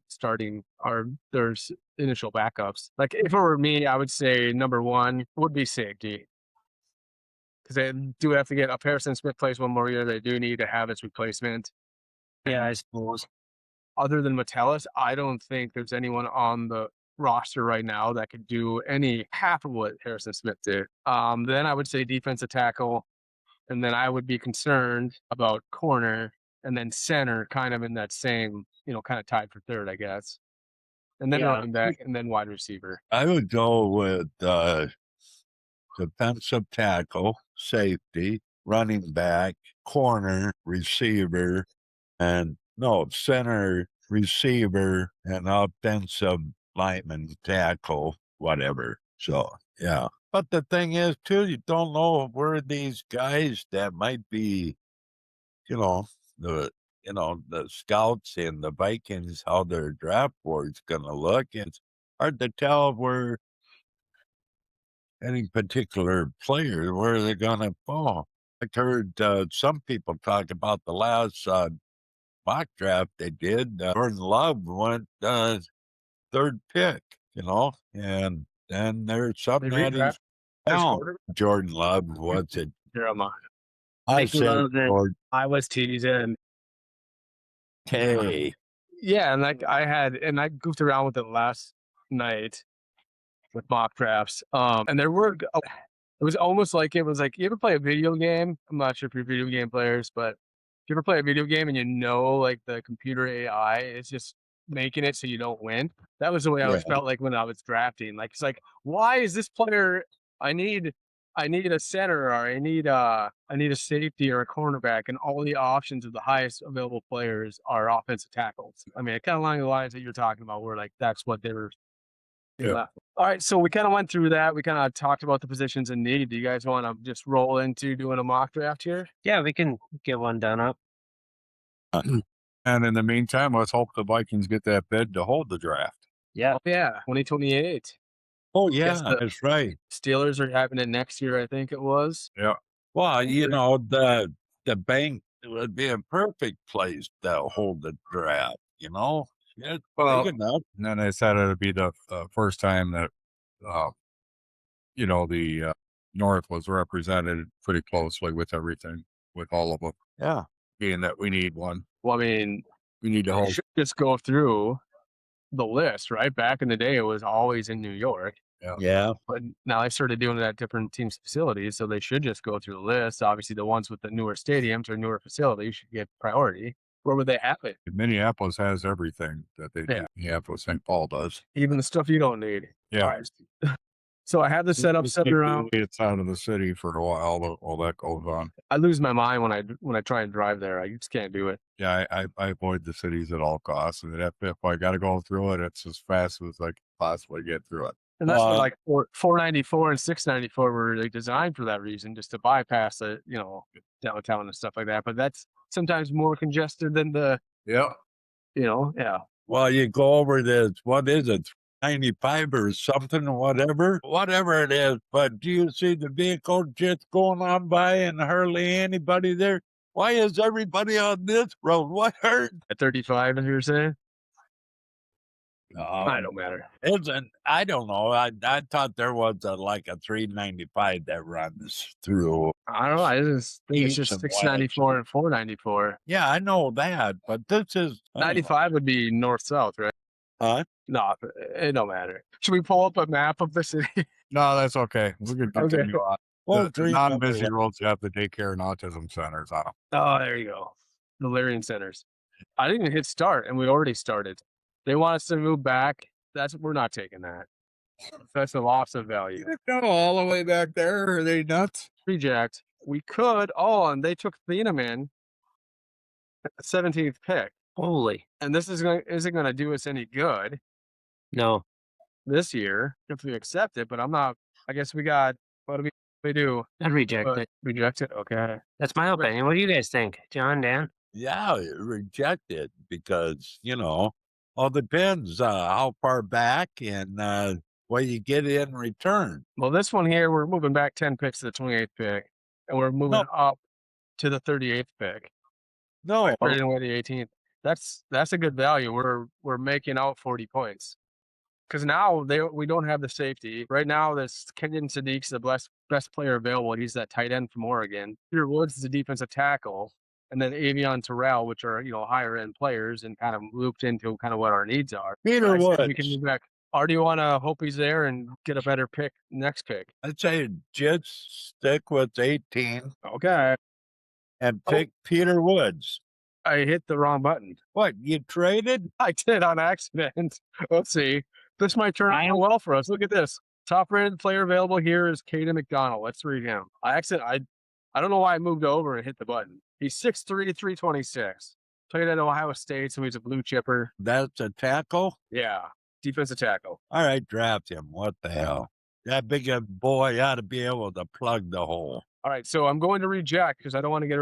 are there's initial backups. Like if it were me, I would say number one would be safety. Because they do have to get up. Harrison Smith plays one more year. They do need to have his replacement. Yeah, I suppose. Other than Metellus, I don't think there's anyone on the roster right now that could do half of what Harrison Smith did. Then I would say defensive tackle, and then I would be concerned about corner, and then center, kind of in that same, kind of tied for third, I guess. And then running back, and then wide receiver. I would go with defensive tackle, safety, running back, corner, receiver, and center, receiver, and offensive lineman, tackle, whatever. So, yeah. But the thing is, too, you don't know where these guys that might be, the scouts and the Vikings, how their draft board's going to look. It's hard to tell where any particular player, where they're going to fall. I heard some people talk about the last mock draft they did. Jordan Love went third pick, and then there's something that is down. Jordan Love, what's it? I was teasing. Okay. Yeah, and I goofed around with it last night with mock drafts. And there were, it was almost like you ever play a video game? I'm not sure if you're video game players, but if you ever play a video game and like the computer AI is just making it so you don't win. That was the way I always felt like when I was drafting. Like, it's like, why is this player? I need a center, or I need a safety or a cornerback, and all the options of the highest available players are offensive tackles. I mean, kind of along the lines that you're talking about, where like that's what they were. Yeah. All right, so we kind of went through that. We kind of talked about the positions in need. Do you guys want to just roll into doing a mock draft here? Yeah, we can get one done up. And in the meantime, let's hope the Vikings get that bid to hold the draft. Yeah. Oh, yeah, 2028. Oh, yeah, that's right. Steelers are having it next year, I think it was. Yeah. Well, the bank would be a perfect place to hold the draft, It's big enough. And then they said it would be the first time that, the North was represented pretty closely with everything, with all of them. Yeah. Being that we need one. Well, I mean, we need to hold. Just go through the list, right? Back in the day, it was always in New York. Yeah. But now they started doing it at different teams' facilities, so they should just go through the list. Obviously, the ones with the newer stadiums or newer facilities should get priority. Where would they have it? Minneapolis has everything that they do. Minneapolis, St. Paul does. Even the stuff you don't need. Yeah. So I have the setup set around. It's out of the city for a while. All that goes on. I lose my mind when I try and drive there. I just can't do it. Yeah, I avoid the cities at all costs, and if I got to go through it, it's as fast as I can possibly get through it. And that's what like 494 and 694 were like designed for that reason, just to bypass it, downtown and stuff like that. But that's sometimes more congested than the, Yeah. yeah. Well, you go over this, what is it, 95 or something, whatever it is. But do you see the vehicle just going on by and hardly anybody there? Why is everybody on this road? What hurt? At 35, as you were saying? I don't matter. I don't know. I thought there was like a 395 that runs through. I don't know. I just think it's just 694 and 494. Yeah, I know that, but this is 95 would be north-south, right? Huh? No, it don't matter. Should we pull up a map of the city? No, that's okay. We can continue on. Well, The non-busy roads have the daycare and autism centers on them. Oh, there you go. The Lyrian centers. I didn't even hit start, and we already started. They want us to move back. We're not taking that. That's a loss of value. No, all the way back there. Are they nuts? Reject. We could. Oh, and they took Thieneman at the 17th pick. Holy. And this isn't going to do us any good No. this year if we accept it. But I'm not. I guess we got. What do we do? I'd reject it. Reject it. Okay. That's my opinion. What do you guys think, John, Dan? Yeah, reject it because, all depends how far back and what you get in return. Well, this one here, we're moving back 10 picks to the 28th pick, and we're moving up to the 38th pick. No, Trading away the 18th. That's a good value. We're making out 40 points. Because now we don't have the safety. Right now, this Kenyon Sadiq's the best player available. He's that tight end from Oregon. Peter Woods is the defensive tackle. And then Avion Terrell, which are, higher end players and kind of looped into kind of what our needs are. Peter Woods. We can move back. Or do you want to hope he's there and get a better pick next pick? I'd say just stick with 18 Okay. and pick Peter Woods. I hit the wrong button. What, you traded? I did on accident. Let's see. This might turn out well for us. Look at this. Top rated player available here is Caden McDonald. Let's read him. I don't know why I moved over and hit the button. He's 6'3", 326. Played at Ohio State, so he's a blue chipper. That's a tackle? Yeah. Defensive tackle. All right, draft him. What the hell? That big a boy ought to be able to plug the hole. All right, so I'm going to reject because I don't want to get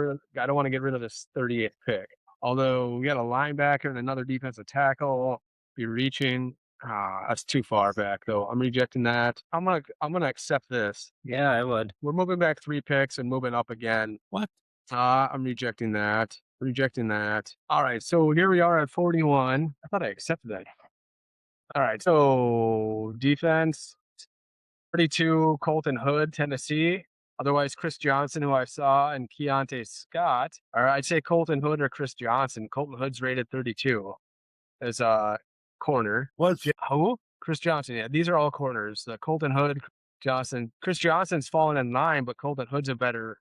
rid of this 38th pick. Although we got a linebacker and another defensive tackle, be reaching. That's too far back though. I'm rejecting that. I'm gonna accept this. Yeah, I would. We're moving back 3 picks and moving up again. What? I'm rejecting that. Rejecting that. All right, so here we are at 41. I thought I accepted that. All right, so defense, 32, Colton Hood, Tennessee. Otherwise, Chris Johnson, who I saw, and Keontae Scott. Or I'd say Colton Hood or Chris Johnson. Colton Hood's rated 32 as a corner. What's Who? Chris Johnson. Yeah, these are all corners. The Colton Hood, Johnson. Chris Johnson's fallen in line, but Colton Hood's a better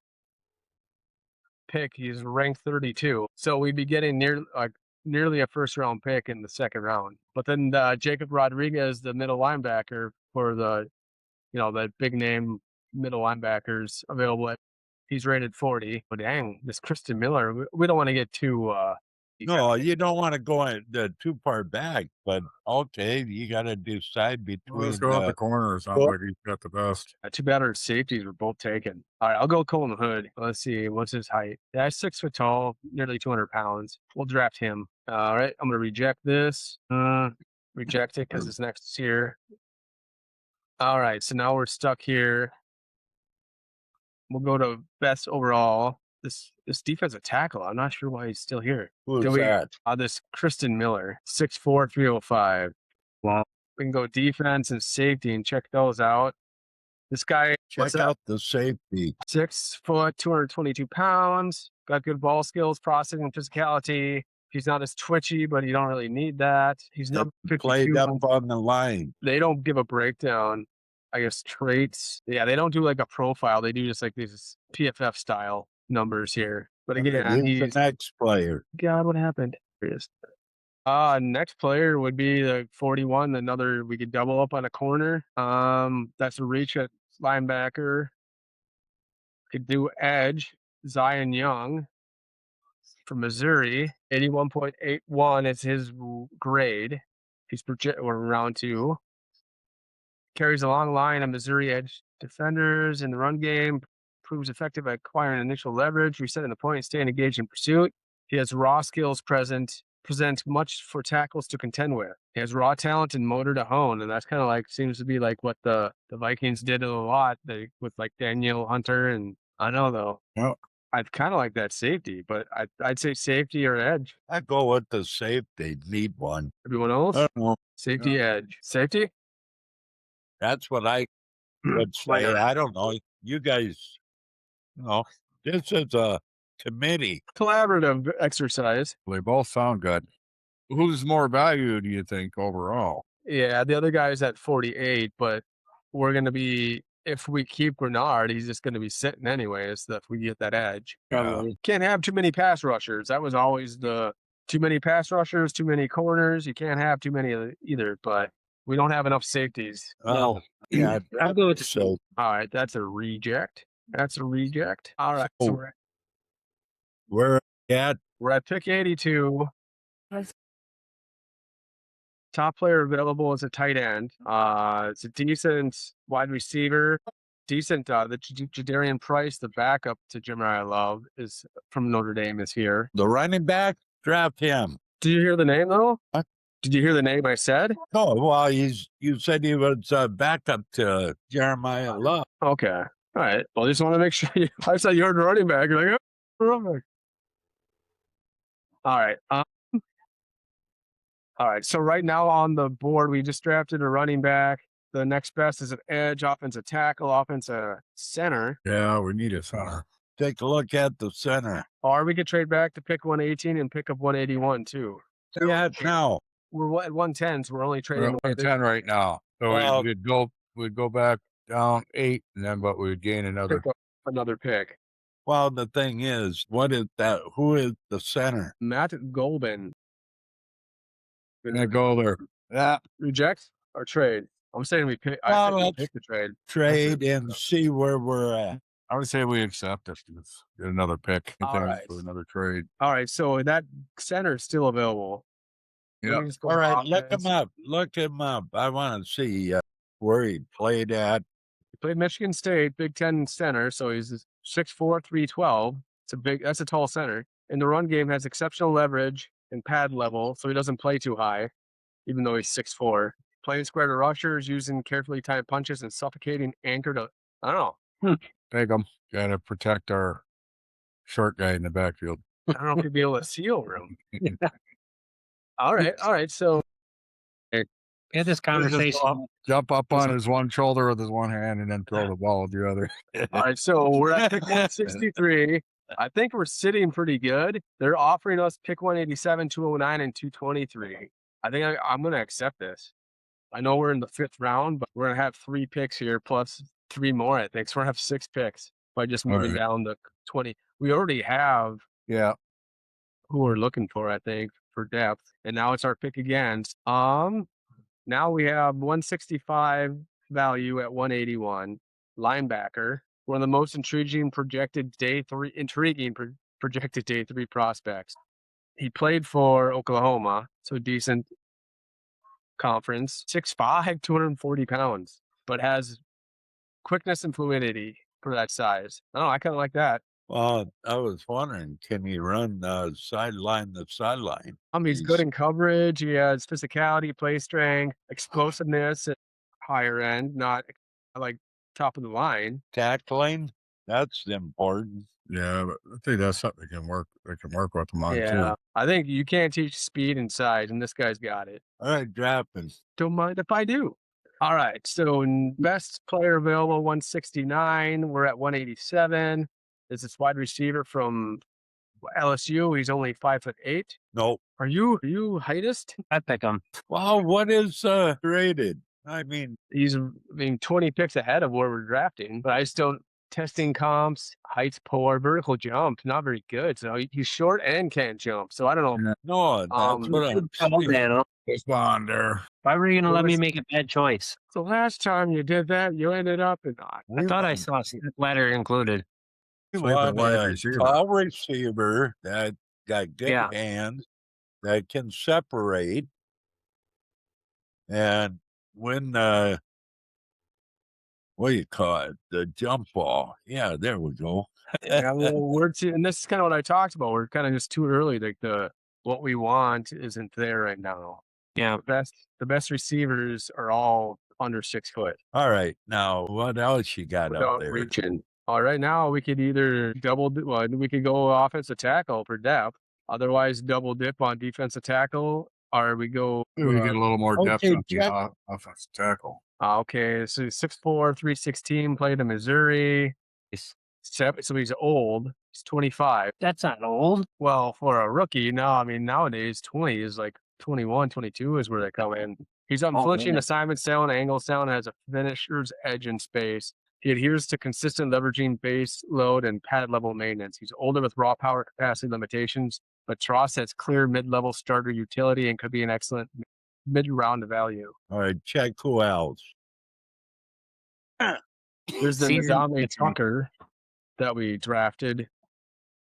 pick. He's ranked 32. So we'd be getting nearly a first round pick in the second round. But then Jacob Rodriguez, the middle linebacker for the big name middle linebackers available he's rated 40. But dang, this Christian Miller, we don't want to get too no, you don't want to go too far back, but okay, you got to decide between. Let's go up the corners. Not like he's got the best. Too bad our safeties were both taken. All right, I'll go Colton Hood. Let's see, what's his height? Yeah, he's 6 foot tall, nearly 200 pounds. We'll draft him. All right, I'm gonna reject this. Reject it because it's next here. All right, so now we're stuck here. We'll go to best overall. This defensive tackle, I'm not sure why he's still here. Who's that? This Kristen Miller, 6'4", 305. Wow. We can go defense and safety and check those out. This guy, Check out the safety. 6 foot, 222 pounds, got good ball skills, processing, physicality. He's not as twitchy, but you don't really need that. He's not played up on the line. They don't give a breakdown. I guess traits. Yeah, they don't do like a profile. They do just like these PFF style numbers here. But again, he's the next player. God, what happened? Here it is. Next player would be the 41. Another we could double up on a corner. That's a reach at linebacker. Could do edge. Zion Young from Missouri, 81.81 is his grade. He's or round 2. Carries a long line of Missouri edge defenders in the run game. Proves effective at acquiring initial leverage, resetting the point, and staying engaged in pursuit. He has raw skills present much for tackles to contend with. He has raw talent and motor to hone, and that's kind of like seems to be like what the Vikings did a lot with like Daniel Hunter. And I know though, Yep. I'd kind of like that safety, but I'd say safety or edge. I go with the safety. Need one. Everyone else, I don't know. safety, edge, safety. That's what I would Why say. not? I don't know. You guys, this is a committee. Collaborative exercise. They both sound good. Who's more value, do you think, overall? Yeah, the other guy's at 48, but we're going to be, if we keep Grenard, he's just going to be sitting anyways if we get that edge. Can't have too many pass rushers. That was always too many pass rushers, too many corners. You can't have too many either, but we don't have enough safeties. Oh, yeah. I'll go with the So, All right, that's a reject. That's a reject. All right, so So- we're at we're at pick 82. Top player available is a tight end. It's a decent wide receiver. Decent. The Jadarian Price, the backup to Jeremiah Love, is from Notre Dame. Is here. the running back. Draft him. Did you hear the name though? What? Did you hear the name I said? Oh, well, you said he was backup to Jeremiah Love. Okay. All right. Well, I just want to make sure. I said you heard running back. You're like, oh, running back. All right. All right. So right now on the board, we just drafted a running back. The next best is an edge, offensive tackle, offensive center. Yeah, we need a center. Take a look at the center. Or we could trade back to pick 118 and pick up 181 too. Yeah, now. We're at 110, so we're only We're trading. at 10 right now. So Well- we'd go back down 8, and then but we'd gain another. Pick up another pick. Well, the thing is, what is that? Who is the center? Matt Golban. And go there. Yeah. Reject or trade? I'm saying we pick. Well, I think we let's- pick the trade. Trade and see where we're at. I would say we accept it. Let's get another pick. All right. For another trade. All right, so that center is still available. Let Yeah. me just go All right, offense. look him up. Look him up. I want to see where he played at. He played Michigan State, Big Ten center, so he's 6'4", 312. That's a tall center. In the run game, has exceptional leverage and pad level, so he doesn't play too high, even though he's 6'4". Playing square to rushers, using carefully timed punches and suffocating anchor to, I don't know. Take them. Got to protect our short guy in the backfield. I don't know if he'd be able to seal room. All right. So We had this conversation. Jump up on his one shoulder with his one hand and then throw the ball with the other. all right, so we're at pick 163. I think we're sitting pretty good. They're offering us pick 187, 209, and 223. I think I'm going to accept this. I know we're in the 5th round, but we're going to have 3 picks here plus 3 more, I think. So we're going to have 6 picks by just moving right. down to 20. We already have Yeah. who we're looking for, I think, for depth. And now it's our pick again. Now we have 165 value at 181. Linebacker, one of the most intriguing projected day 3 prospects. He played for Oklahoma, so decent conference. 6'5", 240 pounds, but has quickness and fluidity for that size. Oh, I kind of like that. Well, I was wondering, can he run sideline to sideline? He's good in coverage. He has physicality, play strength, explosiveness at higher end, not like top of the line. Tackling, that's important. Yeah, but I think that's something they can work with them on Yeah, too. I think you can't teach speed and size, and this guy's got it. All right, drafting. Don't mind if I do. All right, so best player available, 169. We're at 187. This is wide receiver from LSU. He's only 5'8". Nope. Are you heightist? I pick him. Well, what is rated? I mean, He's 20 picks ahead of where we're drafting, but I still testing comps, heights poor, vertical jump, not very good. So he's short and can't jump. So I don't know. Yeah. No, that's what I'm Come on, saying. Daniel. Responder. Why were you going to Well, let me listen- make a bad choice? So last time you did that, you ended up in. I thought I saw step ladder included. You went Want for wide a receiver. tall receiver that got good Yeah. hands, that can separate and win the, what do you call it? The jump ball. Yeah, there we go. Yeah, well, and this is kind of what I talked about. We're kind of just too early. Like what we want isn't there right now. Yeah. The best receivers are all under 6 foot. All right. Now, what else you got up Without there? reaching. Right now we could either we could go offensive tackle for depth. Otherwise, double dip on defensive tackle, or we go. We get a little more depth Okay, on the check. offensive tackle. Okay, so 6'4", 316, played in Missouri. So he's old. He's 25. That's not old. Well, for a rookie, no, I mean, nowadays 20 is like 21, 22 is where they come in. He's unflinching man. assignment sound, angle sound, has a finisher's edge in space. He adheres to consistent leveraging base load and pad level maintenance. He's older with raw power capacity limitations, but Tross has clear mid-level starter utility and could be an excellent mid-round value. All right, check who else. There's the Season- Nizami Tucker that we drafted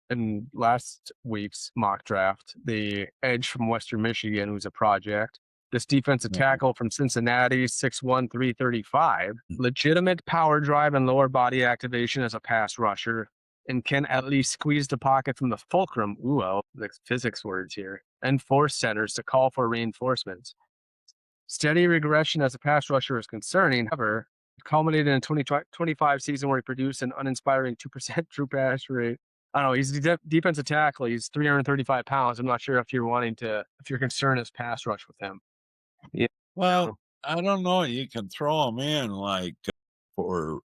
in last week's mock draft, the edge from Western Michigan, who's a project. This defensive tackle from Cincinnati, 6'1", 335. Legitimate power drive and lower body activation as a pass rusher, and can at least squeeze the pocket from the fulcrum, the physics words here, and force centers to call for reinforcements. Steady regression as a pass rusher is concerning, however, it culminated in a 2025 season where he produced an uninspiring 2% true pass rate. I don't know. He's a defensive tackle. He's 335 pounds. I'm not sure if your concern is pass rush with him. Yeah. Well, I don't know. You can throw him in like for,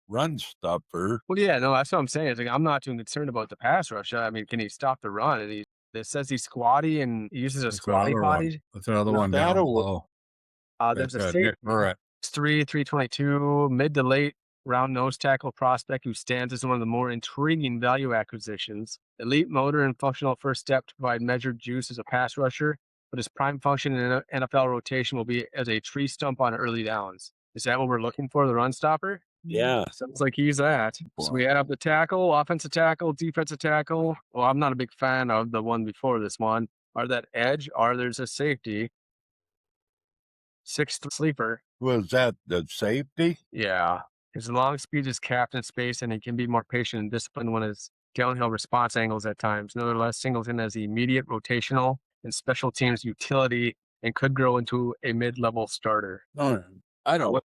run stuffer. Well, yeah, no, that's what I'm saying. It's like, I'm not too concerned about the pass rush. I mean, can he stop the run? And it says he's squatty and he uses a That's squatty another one. body. That's another Is one that down a- below. There's a That's state it. All right. 322 mid to late round nose tackle prospect who stands as one of the more intriguing value acquisitions. Elite motor and functional first step to provide measured juice as a pass rusher, but his prime function in NFL rotation will be as a tree stump on early downs. Is that what we're looking for, the run stopper? Yeah. Sounds like he's that. So we have the tackle, offensive tackle, defensive tackle. Well, I'm not a big fan of the one before this one. Or that edge, or there's a safety. 6'3" sleeper. Was that the safety? Yeah. His long speed is capped in space, and he can be more patient and disciplined when his downhill response angles at times. Nevertheless, singles in as immediate rotational and special teams utility and could grow into a mid-level starter. No, I don't.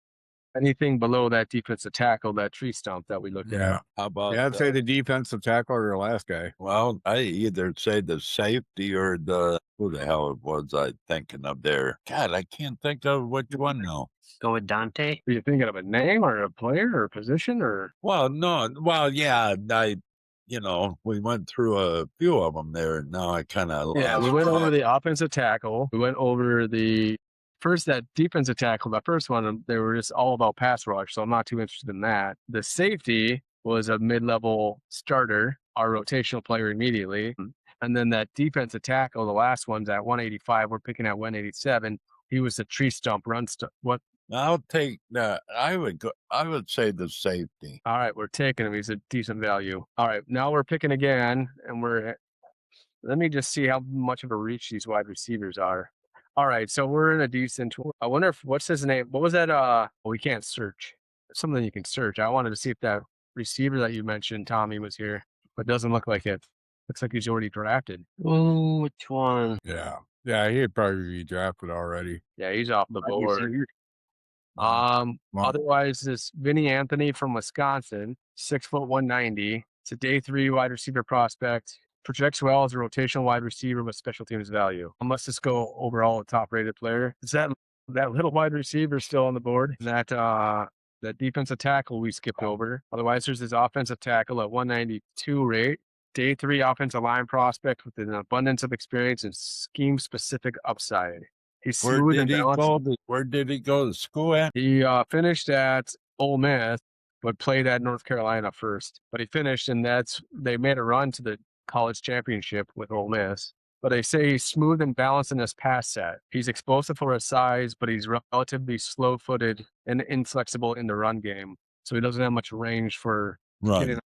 Anything below that defensive tackle, that tree stump that we looked Yeah. at. How about Yeah, I'd say the defensive tackle or your last guy. Well, I either say the safety or who the hell it was I thinking of there. God, I can't think of which one now. Go with Dante. Are you thinking of a name or a player or a position or? Well, no. Well, yeah, we went through a few of them there. And now I kind of Yeah, we went over the offensive tackle. We went over that defensive tackle. The first one, they were just all about pass rush, so I'm not too interested in that. The safety was a mid-level starter, our rotational player immediately. And then that defensive tackle, the last one's at 185. We're picking at 187. He was a tree stump run stump. What? I'll take that. I would say the safety. All right, we're taking him. He's a decent value. All right, now we're picking again, and let me just see how much of a reach these wide receivers are. All right, so we're in a decent. I wonder what's his name? What was that? We can't search. Something you can search. I wanted to see if that receiver that you mentioned, Tommy, was here, but doesn't look like it. Looks like he's already drafted. Oh, which one? Yeah. Yeah, he'd probably be drafted already. Yeah, he's off the board. Wow. Otherwise, this Vinny Anthony from Wisconsin, 6', 190. It's a day 3 wide receiver prospect. Projects well as a rotational wide receiver with special teams value. Let's just go overall a top rated player. Is that little wide receiver still on the board? That defensive tackle we skipped over. Otherwise, there's this offensive tackle at 192 rate. Day 3 offensive line prospect with an abundance of experience and scheme specific upside. He's smooth and balanced. Where did he go to school at? He finished at Ole Miss. but played at North Carolina first. But he finished, and they made a run to the college championship with Ole Miss. But they say he's smooth and balanced in his pass set. He's explosive for his size, but he's relatively slow-footed and inflexible in the run game. So he doesn't have much range for getting. Right.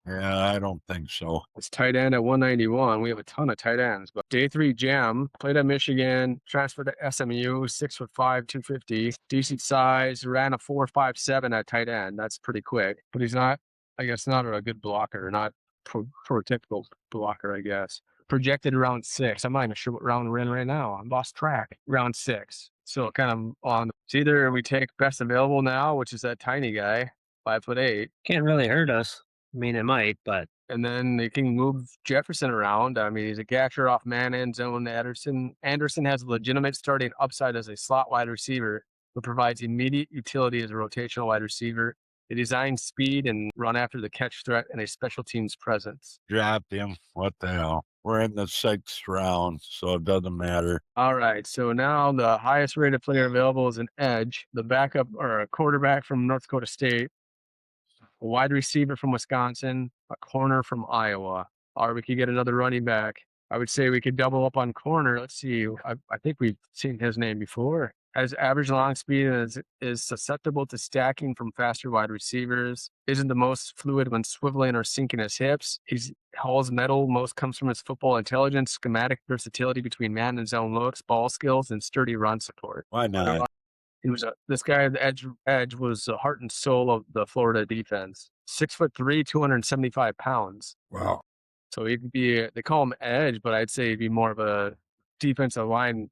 Yeah, I don't think so. It's tight end at 191. We have a ton of tight ends. But day 3 Jam played at Michigan, transferred to SMU, 6'5", 250, decent size, ran a 4.57 at tight end. That's pretty quick. But he's not, I guess, not a good blocker, not prototypical blocker, I guess. Projected round 6. I'm not even sure what round we're in right now. I lost track. Round 6. So kind of on. It's either we take best available now, which is that tiny guy, 5'8". Can't really hurt us. I mean, it might, but And then they can move Jefferson around. I mean, he's a gasher off man and zone. Anderson has legitimate starting upside as a slot wide receiver, who provides immediate utility as a rotational wide receiver. They design speed and run after the catch threat and a special teams presence. Draft him. What the hell? We're in the 6th round, so it doesn't matter. All right. So now the highest rated player available is an edge, the backup or a quarterback from North Dakota State, a wide receiver from Wisconsin, a corner from Iowa, or we could get another running back. I would say we could double up on corner. Let's see. I think we've seen his name before. Has average long speed and is susceptible to stacking from faster wide receivers. Isn't the most fluid when swiveling or sinking his hips. He's hauls metal. Most comes from his football intelligence, schematic versatility between man and zone looks, ball skills, and sturdy run support. Why not? He was this guy. The edge was the heart and soul of the Florida defense. 6'3", 275 pounds. Wow. So he'd be. They call him edge, but I'd say he'd be more of a defensive lineman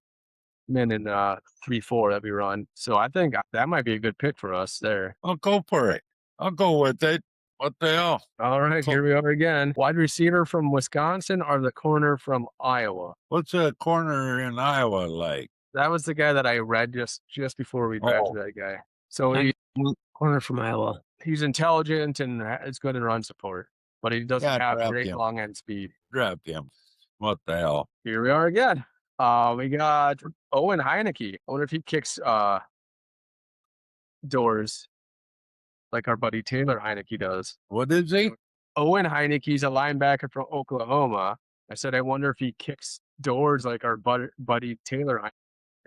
in 3-4 that we run. So I think that might be a good pick for us there. I'll go for it. I'll go with it. What the hell? All right, here we are again. Wide receiver from Wisconsin or the corner from Iowa. What's a corner in Iowa like? That was the guy that I read just before we drafted that guy. So corner from Iowa. He's intelligent and is good in run support, but he doesn't have great long end speed. Draft him. What the hell? Here we are again. We got Owen Heineke. I wonder if he kicks doors like our buddy Taylor Heineke does. What is he? Owen Heineke's a linebacker from Oklahoma. I said, I wonder if he kicks doors like our buddy Taylor Heineke.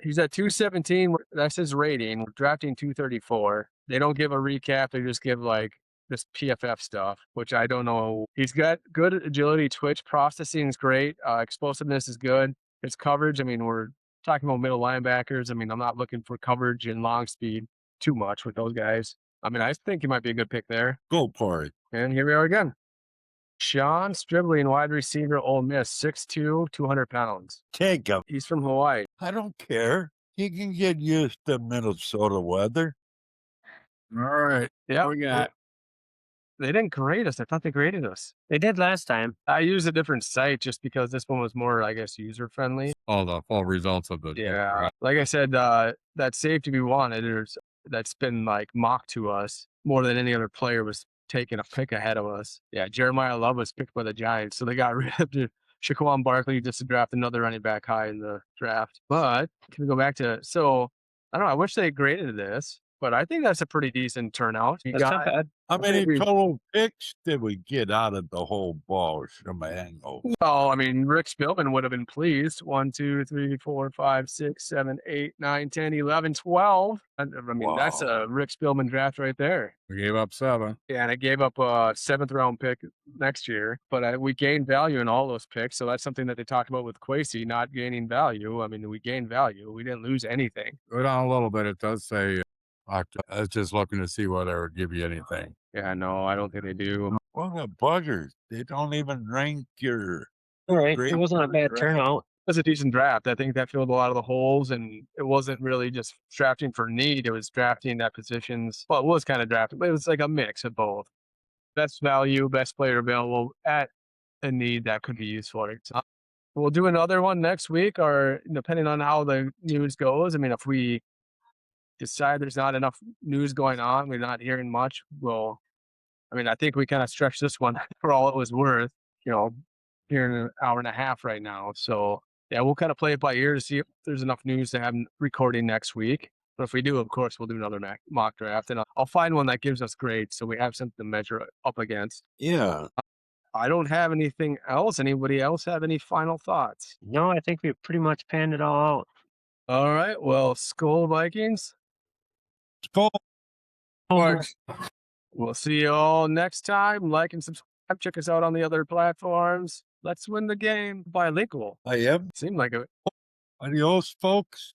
He's at 217. That's his rating. We're drafting 234. They don't give a recap. They just give like this PFF stuff, which I don't know. He's got good agility, twitch, processing is great. Explosiveness is good. His coverage, I mean, we're talking about middle linebackers. I mean, I'm not looking for coverage and long speed too much with those guys. I mean, I think he might be a good pick there. Go for it. And here we are again. Sean Stribling, wide receiver, Ole Miss, 6'2", 200 pounds. Take him. He's from Hawaii. I don't care. He can get used to Minnesota weather. All right. Yeah, we got. They didn't grade us. I thought they graded us. They did last time. I used a different site just because this one was more, I guess, user friendly. All the full results of the. Yeah. Like I said, that safety we wanted, that's been like mocked to us more than any other player was taking a pick ahead of us. Yeah, Jeremiah Love was picked by the Giants, so they got rid of Shaquan Barkley just to draft another running back high in the draft. But can we go back to so I don't know. I wish they graded this, but I think that's a pretty decent turnout. That's not bad. How many total picks did we get out of the whole ball shemango? Oh, I mean, Rick Spielman would have been pleased. 1, 2, 3, 4, 5, 6, 7, 8, 9, 10, 11, 12. I mean, that's a Rick Spielman draft right there. We gave up 7. Yeah, and I gave up a 7th round pick next year, but we gained value in all those picks. So that's something that they talked about with Kwesi, not gaining value. I mean, we gained value. We didn't lose anything. Go down a little bit. It does say. I was just looking to see whether it would give you anything. Yeah, no, I don't think they do. What the buggers? They don't even rank your. All right. It wasn't a bad turnout. It was a decent draft. I think that filled a lot of the holes, and it wasn't really just drafting for need. It was drafting at positions. Well, it was kind of drafting, but it was like a mix of both. Best value, best player available at a need that could be used for it. So we'll do another one next week, or depending on how the news goes. I mean, if we decide there's not enough news going on, we're not hearing much, I think we kind of stretched this one for all it was worth, here in an hour and a half right now. So yeah, we'll kind of play it by ear to see if there's enough news to have recording next week. But if we do, of course, we'll do another mock draft, and I'll find one that gives us grades so we have something to measure it up against. Yeah. I don't have anything else. Anybody else have any final thoughts? No, I think we pretty much panned it all out. All right. Well, Skol Vikings. Skol. We'll see you all next time. Like and subscribe. Check us out on the other platforms. Let's win the game. Bilingual. I am. Seemed like it. Adios, folks.